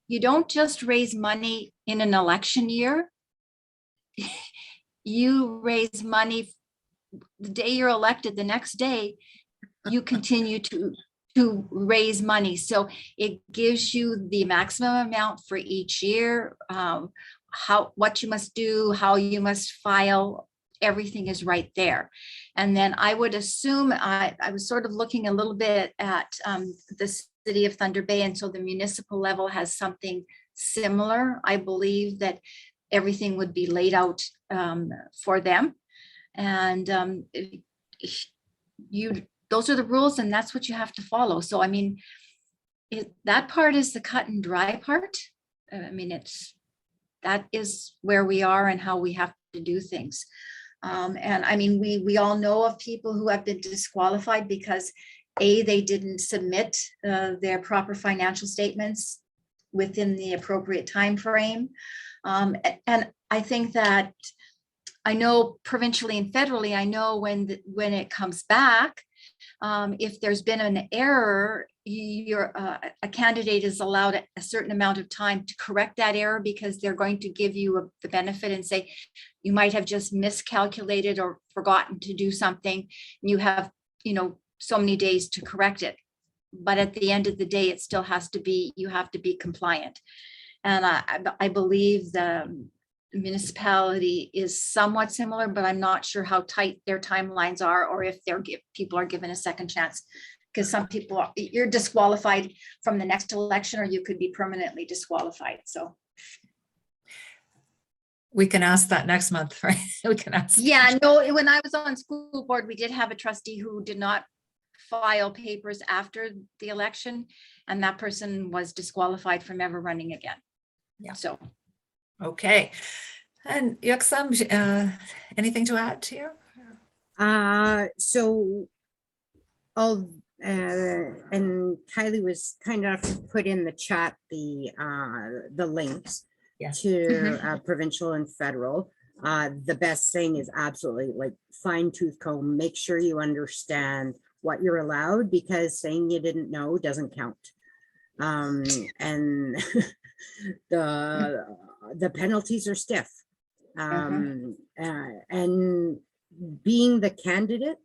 you don't just raise money in an election year. You raise money the day you're elected. The next day, you continue to raise money. So it gives you the maximum amount for each year, what you must do, how you must file. Everything is right there. And then I would assume, I was sort of looking a little bit at the city of Thunder Bay, and so the municipal level has something similar. I believe that everything would be laid out for them. And those are the rules, and that's what you have to follow. So, I mean, that part is the cut and dry part. I mean, that is where we are and how we have to do things. And I mean, we all know of people who have been disqualified because they didn't submit their proper financial statements within the appropriate time frame. And I think that, I know provincially and federally, I know when it comes back, if there's been an error, a candidate is allowed a certain amount of time to correct that error, because they're going to give you the benefit and say, you might have just miscalculated or forgotten to do something, and you have, so many days to correct it. But at the end of the day, it still has to be, you have to be compliant. And I believe the municipality is somewhat similar, but I'm not sure how tight their timelines are, or if people are given a second chance. Because some people you're disqualified from the next election, or you could be permanently disqualified. So we can ask that next month, right? We can ask. Yeah, no, when I was on school board, we did have a trustee who did not file papers after the election, and that person was disqualified from ever running again. Yeah. So. Okay. And Yuk-Sem, anything to add here? So I'll and Kylie was kind enough to put in the chat the links to provincial and federal. The best thing is absolutely like fine tooth comb. Make sure you understand what you're allowed, because saying you didn't know doesn't count. And the penalties are stiff. And being the candidate,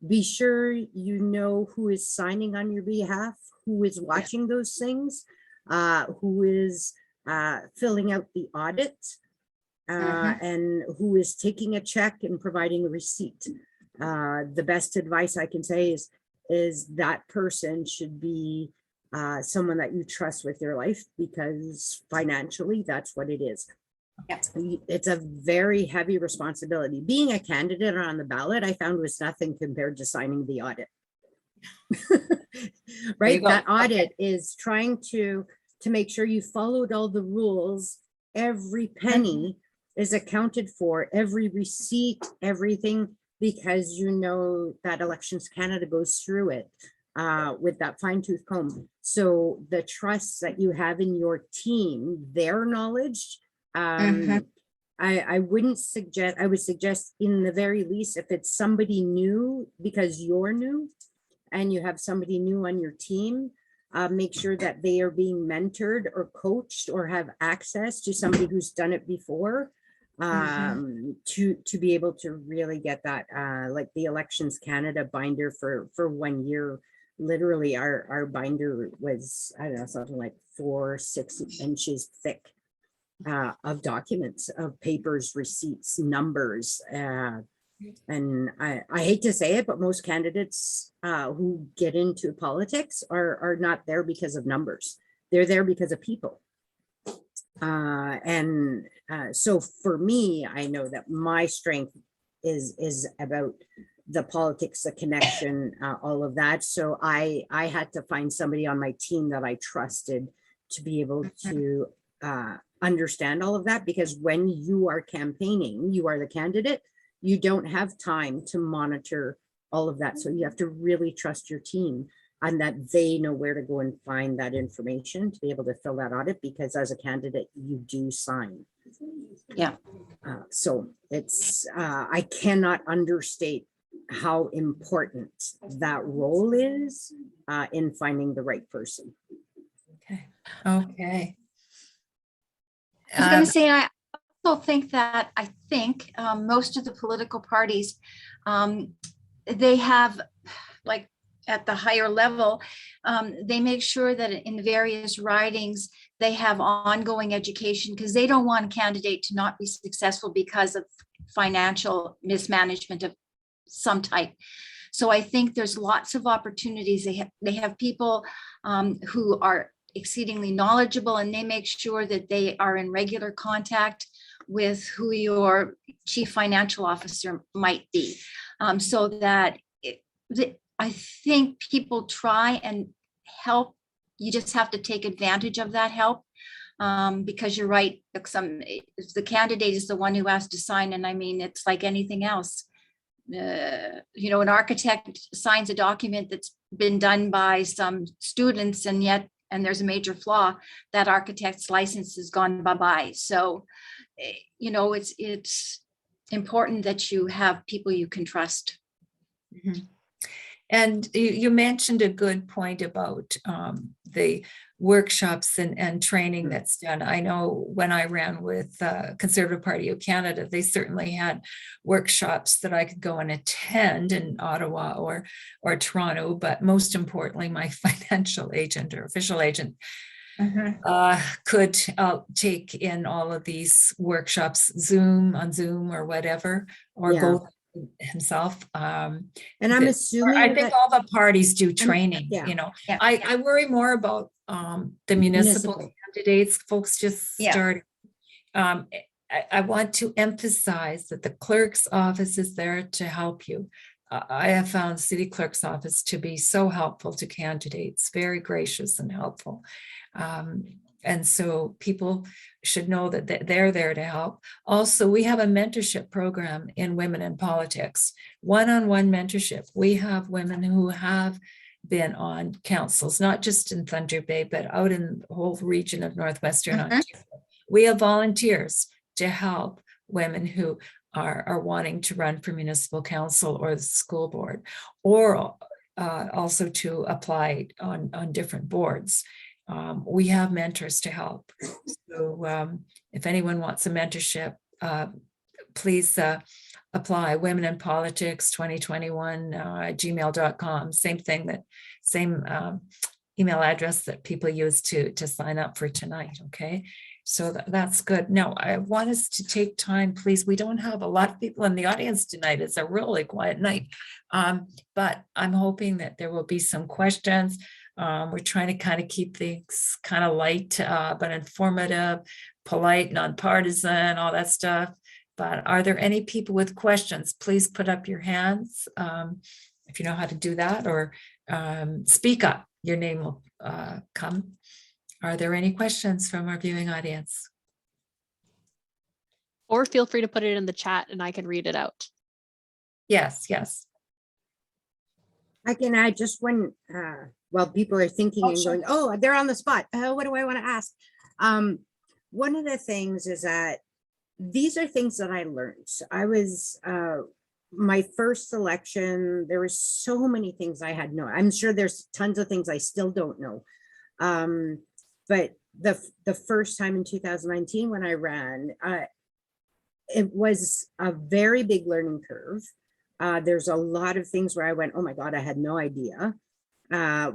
be sure you know who is signing on your behalf, who is watching those things, who is filling out the audit, and who is taking a check and providing a receipt. The best advice I can say is that person should be someone that you trust with your life, because financially, that's what it is. It's a very heavy responsibility. Being a candidate on the ballot, I found, was nothing compared to signing the audit. Right? That audit is trying to make sure you followed all the rules. Every penny is accounted for, every receipt, everything, because you know that Elections Canada goes through it with that fine tooth comb. So the trust that you have in your team, their knowledge, I wouldn't suggest, I would suggest in the very least, if it's somebody new, because you're new and you have somebody new on your team, make sure that they are being mentored or coached or have access to somebody who's done it before, to be able to really get that, like the Elections Canada binder for 1 year. Literally our binder was, I don't know, something like 4-6 inches thick of documents, of papers, receipts, numbers. And I hate to say it, but most candidates who get into politics are not there because of numbers. They're there because of people. So for me, I know that my strength is about the politics, the connection, all of that. So I had to find somebody on my team that I trusted to be able to understand all of that, because when you are campaigning, you are the candidate, you don't have time to monitor all of that. So you have to really trust your team and that they know where to go and find that information to be able to fill that audit, because as a candidate, you do sign. Yeah. So it's, I cannot understate how important that role is in finding the right person. Okay. I was going to say, I also think that most of the political parties, they have, like at the higher level, they make sure that in the various ridings, they have ongoing education, because they don't want a candidate to not be successful because of financial mismanagement of some type. So I think there's lots of opportunities. They have people who are exceedingly knowledgeable, and they make sure that they are in regular contact with who your chief financial officer might be, so that I think people try and help. You just have to take advantage of that help, because you're right. The candidate is the one who has to sign, and I mean, it's like anything else. An architect signs a document that's been done by some students, and there's a major flaw, that architect's license has gone bye-bye. So, it's important that you have people you can trust. Mm-hmm. And you mentioned a good point about the workshops and training that's done. I know when I ran with Conservative Party of Canada, they certainly had workshops that I could go and attend in Ottawa or Toronto, but most importantly, my financial agent or official agent could take in all of these workshops, on Zoom or whatever, or go himself. And I'm assuming I think all the parties do training, I worry more about the municipal candidates, folks just starting. I want to emphasize that the clerk's office is there to help you. I have found city clerk's office to be so helpful to candidates, very gracious and helpful. And so people should know that they're there to help. Also, we have a mentorship program in Women in Politics, one-on-one mentorship. We have women who have been on councils, not just in Thunder Bay, but out in the whole region of Northwestern Ontario. We have volunteers to help women who are wanting to run for municipal council or the school board, or also to apply on different boards. We have mentors to help. So if anyone wants a mentorship, please apply. Women in Politics 2021 gmail.com. Same email address that people use to sign up for tonight. Okay. So that's good. Now, I want us to take time, please. We don't have a lot of people in the audience tonight. It's a really quiet night. But I'm hoping that there will be some questions. We're trying to kind of keep things kind of light, but informative, polite, nonpartisan, all that stuff. But are there any people with questions? Please put up your hands if you know how to do that, or speak up. Your name will come. Are there any questions from our viewing audience? Or feel free to put it in the chat and I can read it out. Yes, yes. I can add just one, while people are thinking and sure. going, oh, they're on the spot. What do I want to ask? One of the things is that these are things that I learned. So I was, my first election, there were so many things I had no, I'm sure there's tons of things I still don't know. But the first time in 2019 when I ran, it was a very big learning curve. There's a lot of things where I went, oh my God, I had no idea.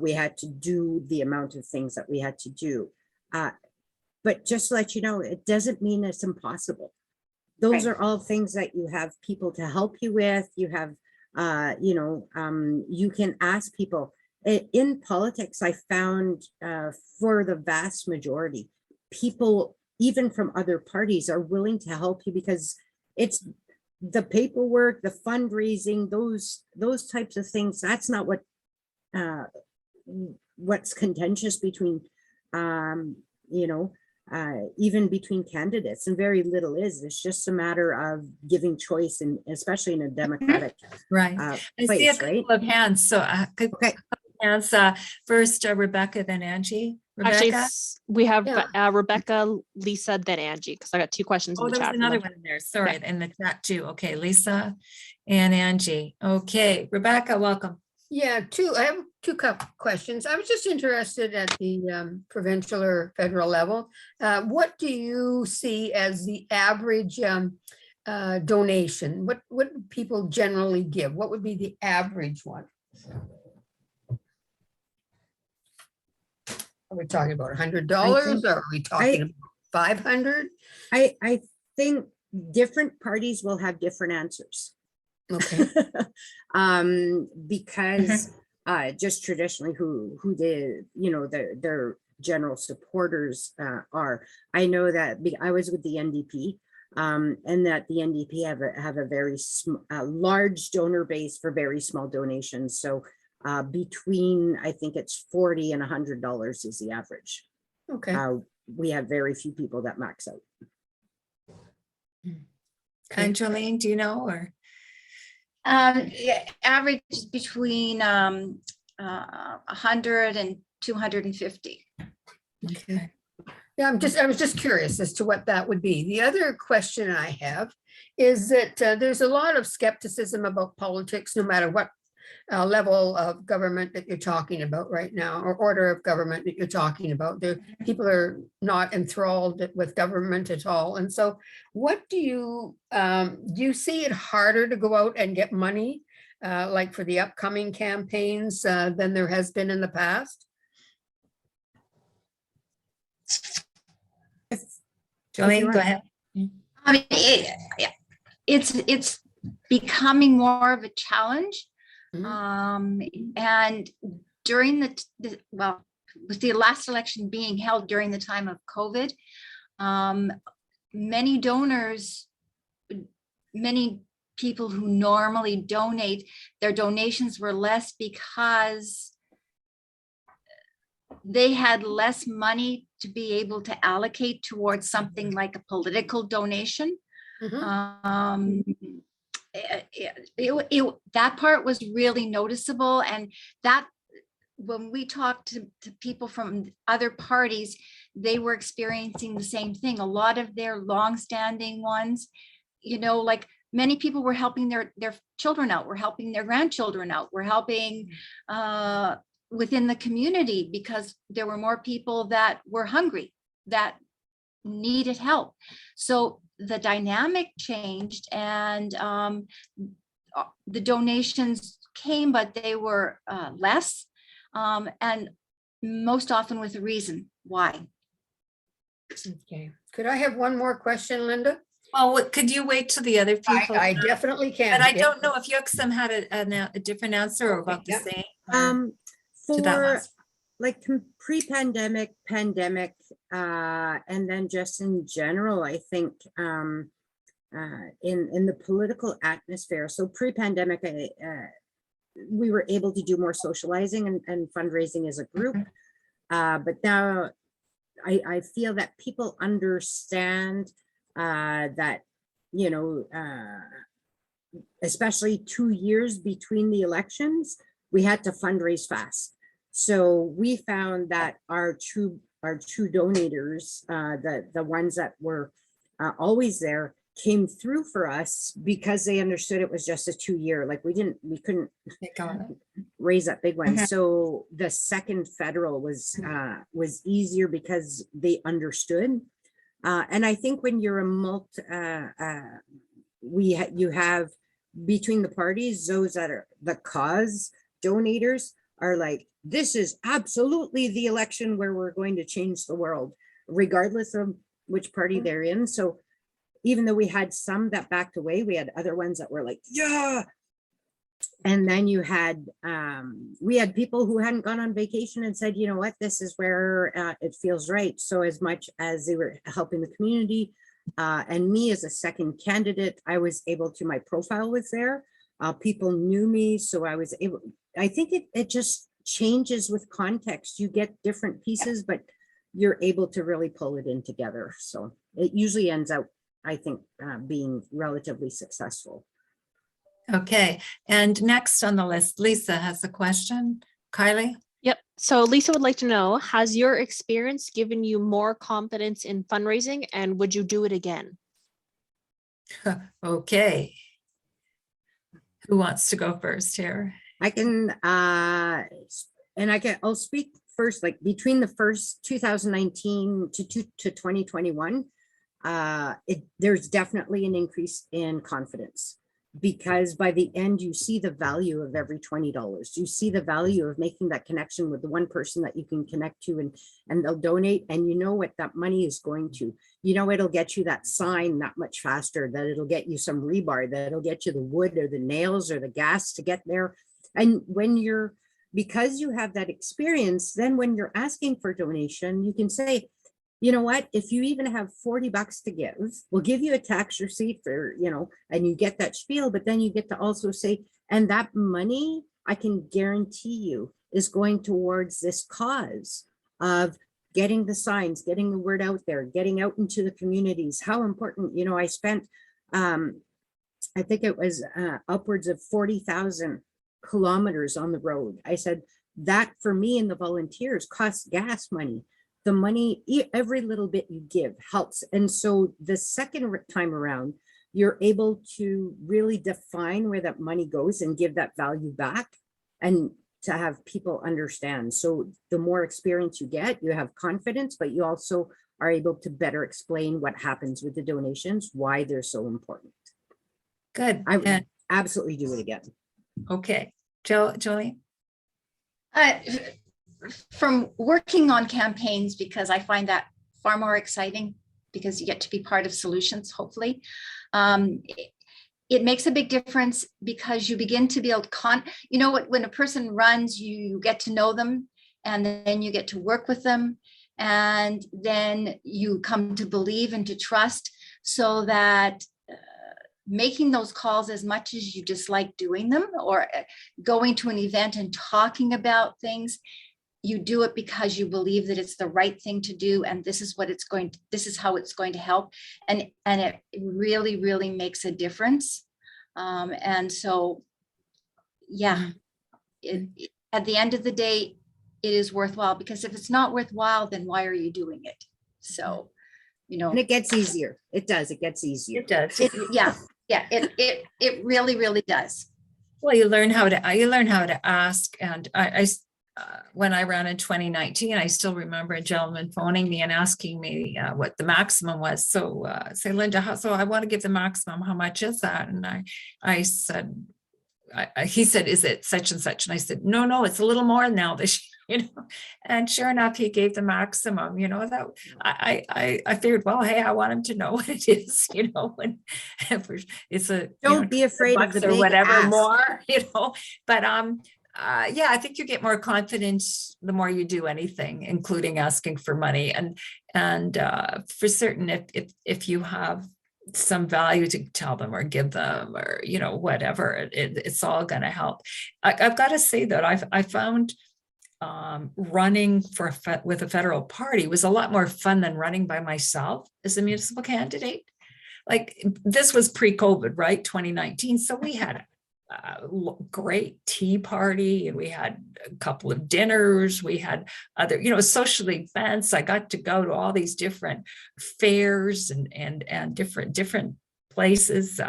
We had to do the amount of things that we had to do. But just to let you know, it doesn't mean it's impossible. Those Right. are all things that you have people to help you with. You have, you can ask people. In politics, I found for the vast majority, people, even from other parties, are willing to help you because it's the paperwork, the fundraising, those types of things. That's not what what's contentious between, even between candidates, and very little is. It's just a matter of giving choice, and especially in a democratic Right. I see a place, couple right? of hands. So Okay. hands. First, Rebecca, then Angie. Actually, Rebecca. we have Yeah. Rebecca, Lisa, then Angie, because I got two questions in Oh, the there was chat. from another them. one in there. Sorry, in the chat too. Okay, Lisa and Angie. Okay, Rebecca, welcome. Yeah, I have two questions. I was just interested at the provincial or federal level. What do you see as the average donation? What do people generally give? What would be the average one? Are we talking about $100 or are we talking about 500? I think different parties will have different answers. Okay. Because just traditionally who their general supporters are. I know that I was with the NDP, and that the NDP have a very large donor base for very small donations. So between, I think it's $40 and $100 is the average. Okay. We have very few people that max out. And Joleene, do you know, or? Yeah, average is between 100 and 250. Okay. Yeah, I was just curious as to what that would be. The other question I have is that there's a lot of skepticism about politics, no matter what level of government that you're talking about right now, or order of government that you're talking about. People are not enthralled with government at all. And so what do you see it harder to go out and get money, like for the upcoming campaigns than there has been in the past? Joleene, go ahead. I mean, it's becoming more of a challenge. And during with the last election being held during the time of COVID, many donors, many people who normally donate, their donations were less because they had less money to be able to allocate towards something like a political donation. That part was really noticeable, and that when we talked to people from other parties, they were experiencing the same thing. A lot of their longstanding ones, like many people were helping their children out, were helping their grandchildren out, were helping within the community because there were more people that were hungry, that needed help. So the dynamic changed, and the donations came, but they were less, and most often with a reason why. Okay. Could I have one more question, Linda? Well, could you wait till the other people? I definitely can. But I yeah. don't know if Yuk-Sem had a different answer or about the yeah. same. or to that For last- like pre-pandemic, pandemic, and then just in general, I think in the political atmosphere. So pre-pandemic, we were able to do more socializing and fundraising as a group. But now I feel that people understand that, you know, especially 2 years between the elections, we had to fundraise fast. So we found that our true donators, the ones that were always there, came through for us because they understood it was just a 2-year. Like we couldn't They got it. raise that big one. Mhm. So the second federal was easier because they understood. And I think when you're you have between the parties, those that are the cause donators are like, this is absolutely the election where we're going to change the world, regardless of which party they're in. So even though we had some that backed away, we had other ones that were like, yeah. And then you had, we had people who hadn't gone on vacation and said, you know what, this is where it feels right. So as much as they were helping the community, and me as a second candidate, I was able to, my profile was there. People knew me, so I was able, I think it just changes with context. You get different pieces, but you're able to really pull it in together. So it usually ends out, I think, being relatively successful. Okay, and next on the list, Lisa has a question. Kylie? Yep. So Lisa would like to know, has your experience given you more confidence in fundraising, and would you do it again? Okay. Who wants to go first here? I can, I'll speak first, like between the first 2019 to 2021, there's definitely an increase in confidence, because by the end you see the value of every $20. You see the value of making that connection with the one person that you can connect to, and they'll donate, and you know what that money is going to. You know, it'll get you that sign that much faster, that it'll get you some rebar, that it'll get you the wood or the nails or the gas to get there. And because you have that experience, then when you're asking for donation, you can say, you know what, if you even have $40 to give, we'll give you a tax receipt for, you know, and you get that spiel, but then you get to also say, and that money, I can guarantee you, is going towards this cause of getting the signs, getting the word out there, getting out into the communities. How important, you know, I spent, I think it was upwards of 40,000 kilometers on the road. I said, that for me and the volunteers costs gas money. The money, every little bit you give helps. And so the second time around, you're able to really define where that money goes and give that value back, and to have people understand. So the more experience you get, you have confidence, but you also are able to better explain what happens with the donations, why they're so important. Good. I would And- absolutely do it again. Okay, Joleene? From working on campaigns, because I find that far more exciting, because you get to be part of solutions, hopefully. It makes a big difference, because you begin to build you know what, when a person runs, you get to know them, and then you get to work with them, and then you come to believe and to trust, so that making those calls, as much as you dislike doing them, or going to an event and talking about things, you do it because you believe that it's the right thing to do, and this is how it's going to help, and it really, really makes a difference. And so, yeah, at the end of the day, it is worthwhile, because if it's not worthwhile, then why are you doing it? So, you know, And it gets easier. It does. It gets easier. It does. it really, really does. Well, you learn how to ask. And when I ran in 2019, I still remember a gentleman phoning me and asking me what the maximum was. So say, Linda, so I want to give the maximum. How much is that? And I said, he said, is it such and such? And I said, no, it's a little more now this year. you know, and sure enough, he gave the maximum, you know, that I figured, well, hey, I want him to know what it is, you know, when it's a, Don't be afraid of the bucks or big whatever ask. more, you know, but yeah, I think you get more confidence the more you do anything, including asking for money. And for certain, if you have some value to tell them or give them, or, you know, whatever, it's all going to help. I've got to say that I found running with a federal party was a lot more fun than running by myself as a municipal candidate. Like, this was pre-COVID, right? 2019. So we had a great tea party, and we had a couple of dinners. We had other, you know, social events. I got to go to all these different fairs and different places,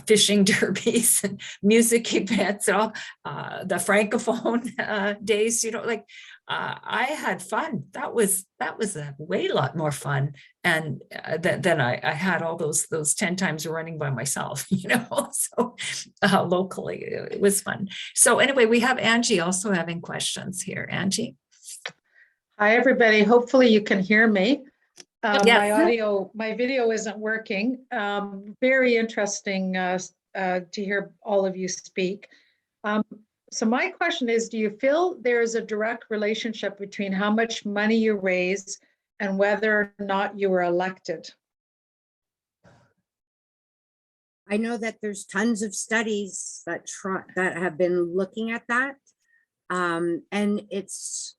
fishing derbies and music events, and all the francophone days, you know, like I had fun. That was a way lot more fun. And then I had all those 10 times running by myself, you know, so locally it was fun. So anyway, we have Angie also having questions here. Angie. Hi, everybody. Hopefully you can hear me. Yes. My video isn't working. Very interesting to hear all of you speak. So my question is, do you feel there is a direct relationship between how much money you raise and whether or not you were elected? I know that there's tons of studies that have been looking at that. And it's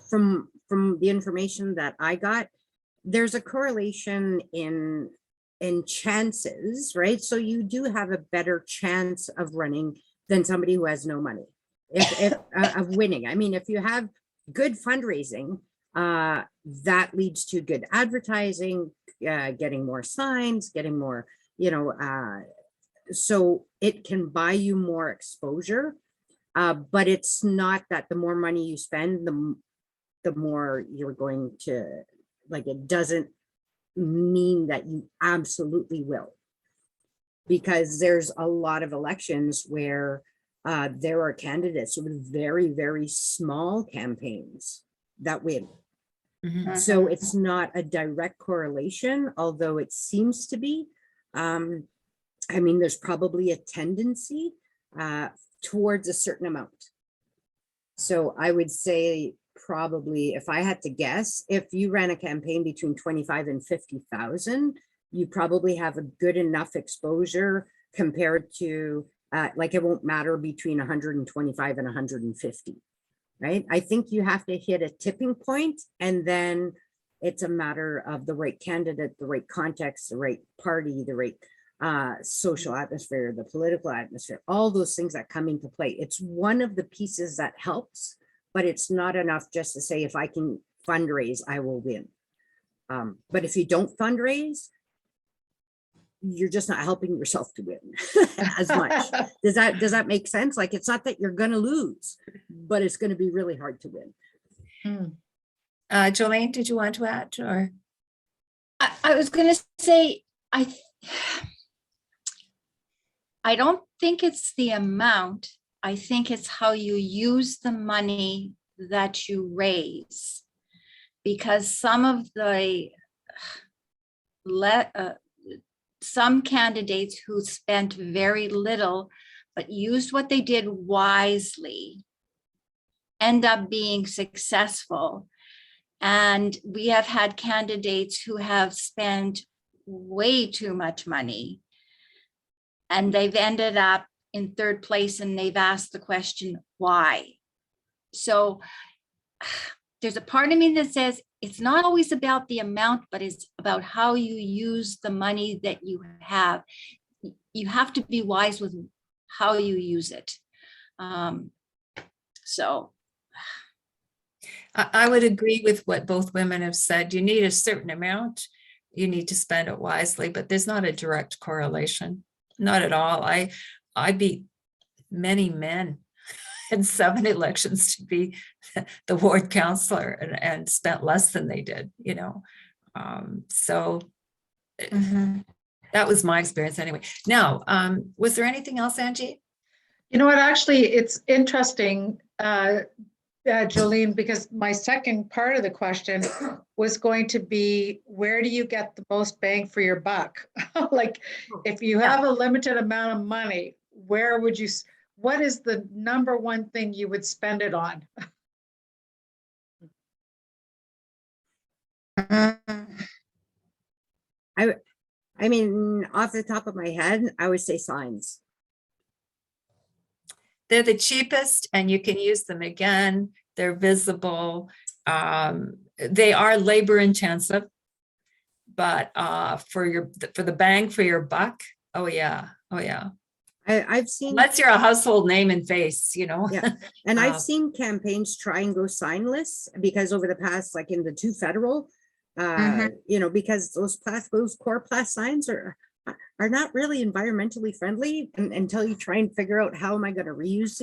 from the information that I got, there's a correlation in chances, right? So you do have a better chance of running than somebody who has no money, if of winning. I mean, if you have good fundraising, that leads to good advertising, getting more signs, getting more, you know, so it can buy you more exposure. But it's not that the more money you spend, the more you're going to, like, it doesn't mean that you absolutely will. Because there's a lot of elections where there are candidates with very, very small campaigns that win. Mhm. So it's not a direct correlation, although it seems to be. I mean, there's probably a tendency towards a certain amount. So I would say probably, if I had to guess, if you ran a campaign between 25 and 50,000, you probably have a good enough exposure compared to like, it won't matter between 125 and 150, right? I think you have to hit a tipping point, and then it's a matter of the right candidate, the right context, the right party, the right social atmosphere, the political atmosphere, all those things that come into play. It's one of the pieces that helps, but it's not enough just to say, if I can fundraise, I will win. But if you don't fundraise, you're just not helping yourself to win as much. Does that make sense? Like, it's not that you're going to lose, but it's going to be really hard to win. Joleene, did you want to add? Or I was going to say, I don't think it's the amount. I think it's how you use the money that you raise, because some of the some candidates who spent very little but used what they did wisely end up being successful. And we have had candidates who have spent way too much money, and they've ended up in third place, and they've asked the question, why? So there's a part of me that says it's not always about the amount, but it's about how you use the money that you have. You have to be wise with how you use it. So I would agree with what both women have said. You need a certain amount. You need to spend it wisely, but there's not a direct correlation. Not at all. I beat many men in 7 elections to be the ward councillor and spent less than they did, you know. So that was my experience anyway. Now, was there anything else, Angie? You know what, actually, it's interesting. Jolene, because my second part of the question was going to be, where do you get the most bang for your buck? Like, if you have a limited amount of money, where would you, what is the number one thing you would spend it on? I mean, off the top of my head, I would say signs. They're the cheapest and you can use them again. They're visible. They are labor intensive, but for the bang for your buck, oh yeah. I've seen, Unless you're a household name and face, you know. yeah, and Wow. I've seen campaigns try and go signless because over the past, like in the 2 federal, you know, because those core plus signs are not really environmentally friendly until you try and figure out how am I going to reuse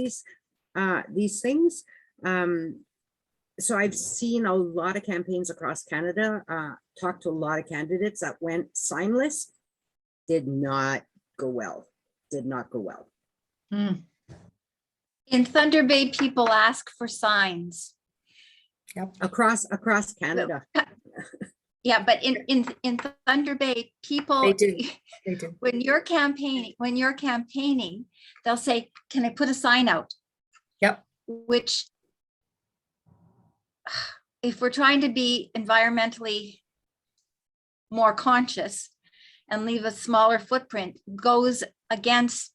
these things. So I've seen a lot of campaigns across Canada, talked to a lot of candidates that went signless, did not go well. Hmm. In Thunder Bay, people ask for signs. Across Canada. Yeah, but in Thunder Bay, people. They do. They do. When you're campaigning, they'll say, can I put a sign out? Yep. Which, if we're trying to be environmentally more conscious and leave a smaller footprint, goes against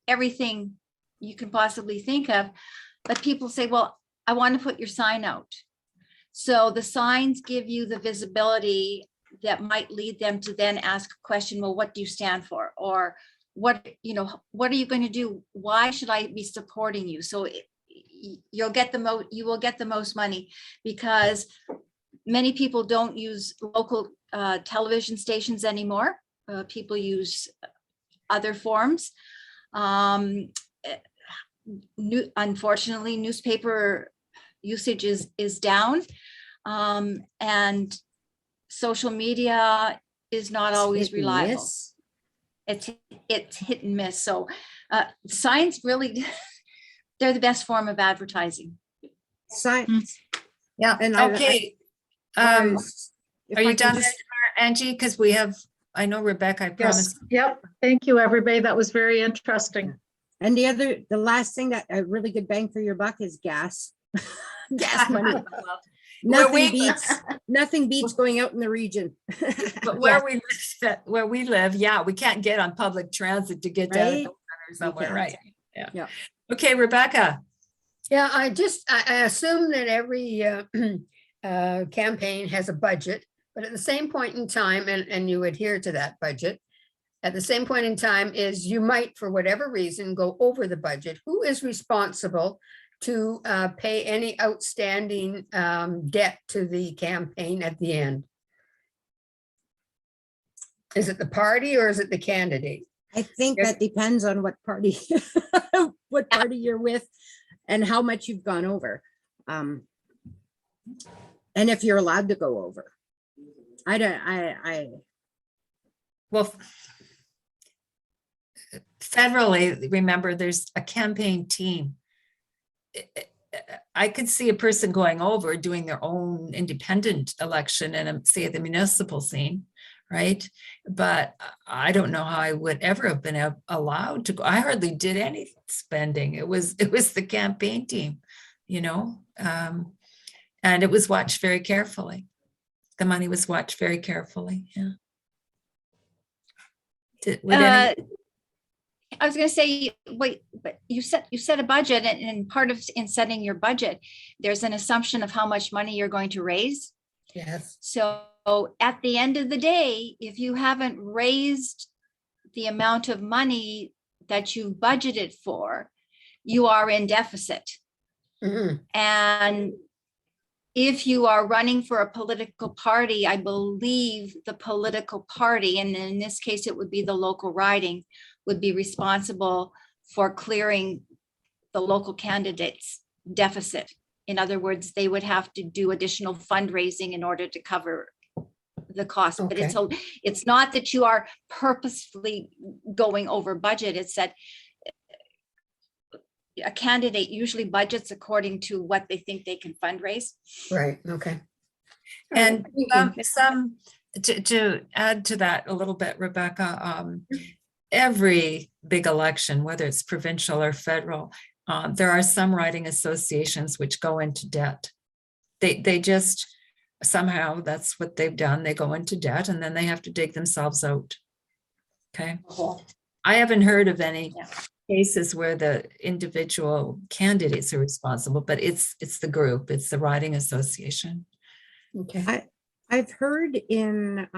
everything you can possibly think of. But people say, well, I want to put your sign out. So the signs give you the visibility that might lead them to then ask a question, well, what do you stand for? Or what are you going to do? Why should I be supporting you? So you will get the most money, because many people don't use local television stations anymore. People use other forms. Unfortunately, newspaper usage is down, and social media is not always Hit and reliable. miss. It's hit and miss. So signs really, they're the best form of advertising. Signs. Yeah. And Okay. Are Are you done, Angie? Because I know Rebecca, I Yes, promised. yep. Thank you, everybody. That was very interesting. And the last thing that a really good bang for your buck is gas. Gas money. Nothing beats going out in the region. But where we live, yeah, we can't get on public transit to get down to the Right? center somewhere, can't. right? Yeah. Okay, Rebecca. Yeah, I assume that every campaign has a budget, but at the same point in time, and you adhere to that budget, at the same point in time is you might, for whatever reason, go over the budget. Who is responsible to pay any outstanding debt to the campaign at the end? Is it the party or is it the candidate? I think that depends on what party you're with and how much you've gone over. And if you're allowed to go over. Well, federally, remember, there's a campaign team. I could see a person going over doing their own independent election and say the municipal scene, right? But I don't know how I would ever have been allowed to go. I hardly did any spending. It was the campaign team, and it was watched very carefully. The money was watched very carefully. Yeah. I was going to say, wait, but you set a budget, and part of in setting your budget, there's an assumption of how much money you're going to raise. Yes. So at the end of the day, if you haven't raised the amount of money that you budgeted for, you are in deficit. Mm-hmm. And if you are running for a political party, I believe the political party, and in this case, it would be the local riding, would be responsible for clearing the local candidates' deficit. In other words, they would have to do additional fundraising in order to cover the cost. Okay. But it's not that you are purposefully going over budget. It's that a candidate usually budgets according to what they think they can fundraise. Right, okay. And Thank you. some, to add to that a little bit, Rebecca, every big election, whether it's provincial or federal, there are some riding associations which go into debt. They just, somehow that's what they've done. They go into debt and then they have to dig themselves out. Okay. I haven't heard of any Yeah. cases where the individual candidates are responsible, but it's the group, it's the riding association. Okay, I've heard in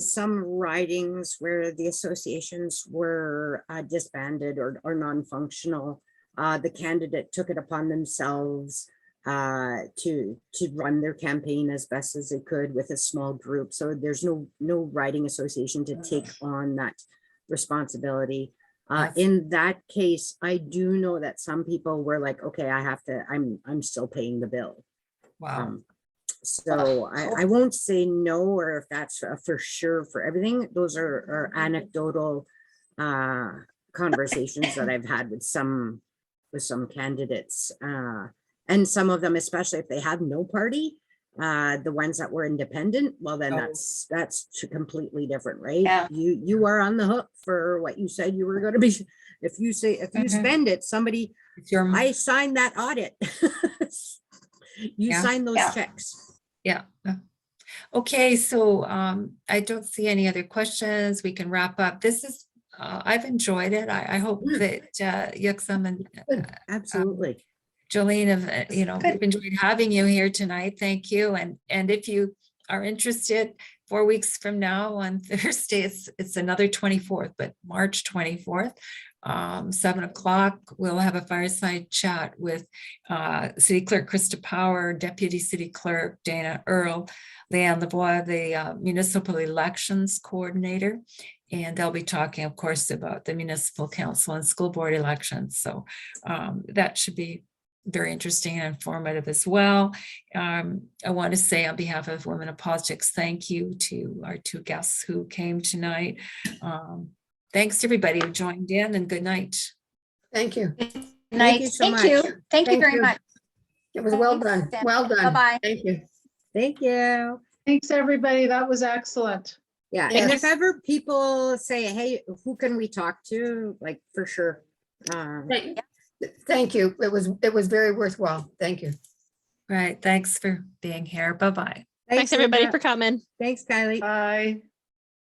some ridings where the associations were disbanded or non-functional, the candidate took it upon themselves to run their campaign as best as they could with a small group. So there's no riding association to take on that responsibility. In that case, I do know that some people were like, okay, I'm still paying the bill. Wow. So I won't say no, or if that's for sure for everything. Those are anecdotal conversations that I've had with some candidates, and some of them, especially if they have no party, the ones that were independent. Well, then Oh. that's completely different, right? Yeah. You are on the hook for what you said you were going to be. If you Mhm. spend it, somebody, It's your, I signed that audit. You Yeah. sign those Yeah. checks. yeah. Okay, so I don't see any other questions. We can wrap up. This is, I've enjoyed it. I hope that Yuk-Sem and Absolutely. Jolene have, we've enjoyed having you here tonight. Thank you. And if you are interested, 4 weeks from now on Thursday, it's another 24th, but March 24th, 7 o'clock, we'll have a fireside chat with City Clerk Krista Power, Deputy City Clerk Dana Earl, Leanne Lavoie, the Municipal Elections Coordinator. And they'll be talking, of course, about the municipal council and school board elections. So that should be very interesting and informative as well. I want to say on behalf of Women of Politics, thank you to our 2 guests who came tonight. Thanks to everybody who joined in, and good night. thank you. Night. you so Thank much. you. Thank you Thank very you. much. It was well Thanks, done, Sam. well done. Bye-bye. Thank you. Thank you. Thanks, everybody. That was excellent. Yeah, and Yes. if ever people say, hey, who can we talk to? Like, for sure. Thank you. It was very worthwhile. Thank you. Right. Thanks for being here. Bye-bye. Thanks everybody Linda. for coming. Thanks, Kylie. Bye.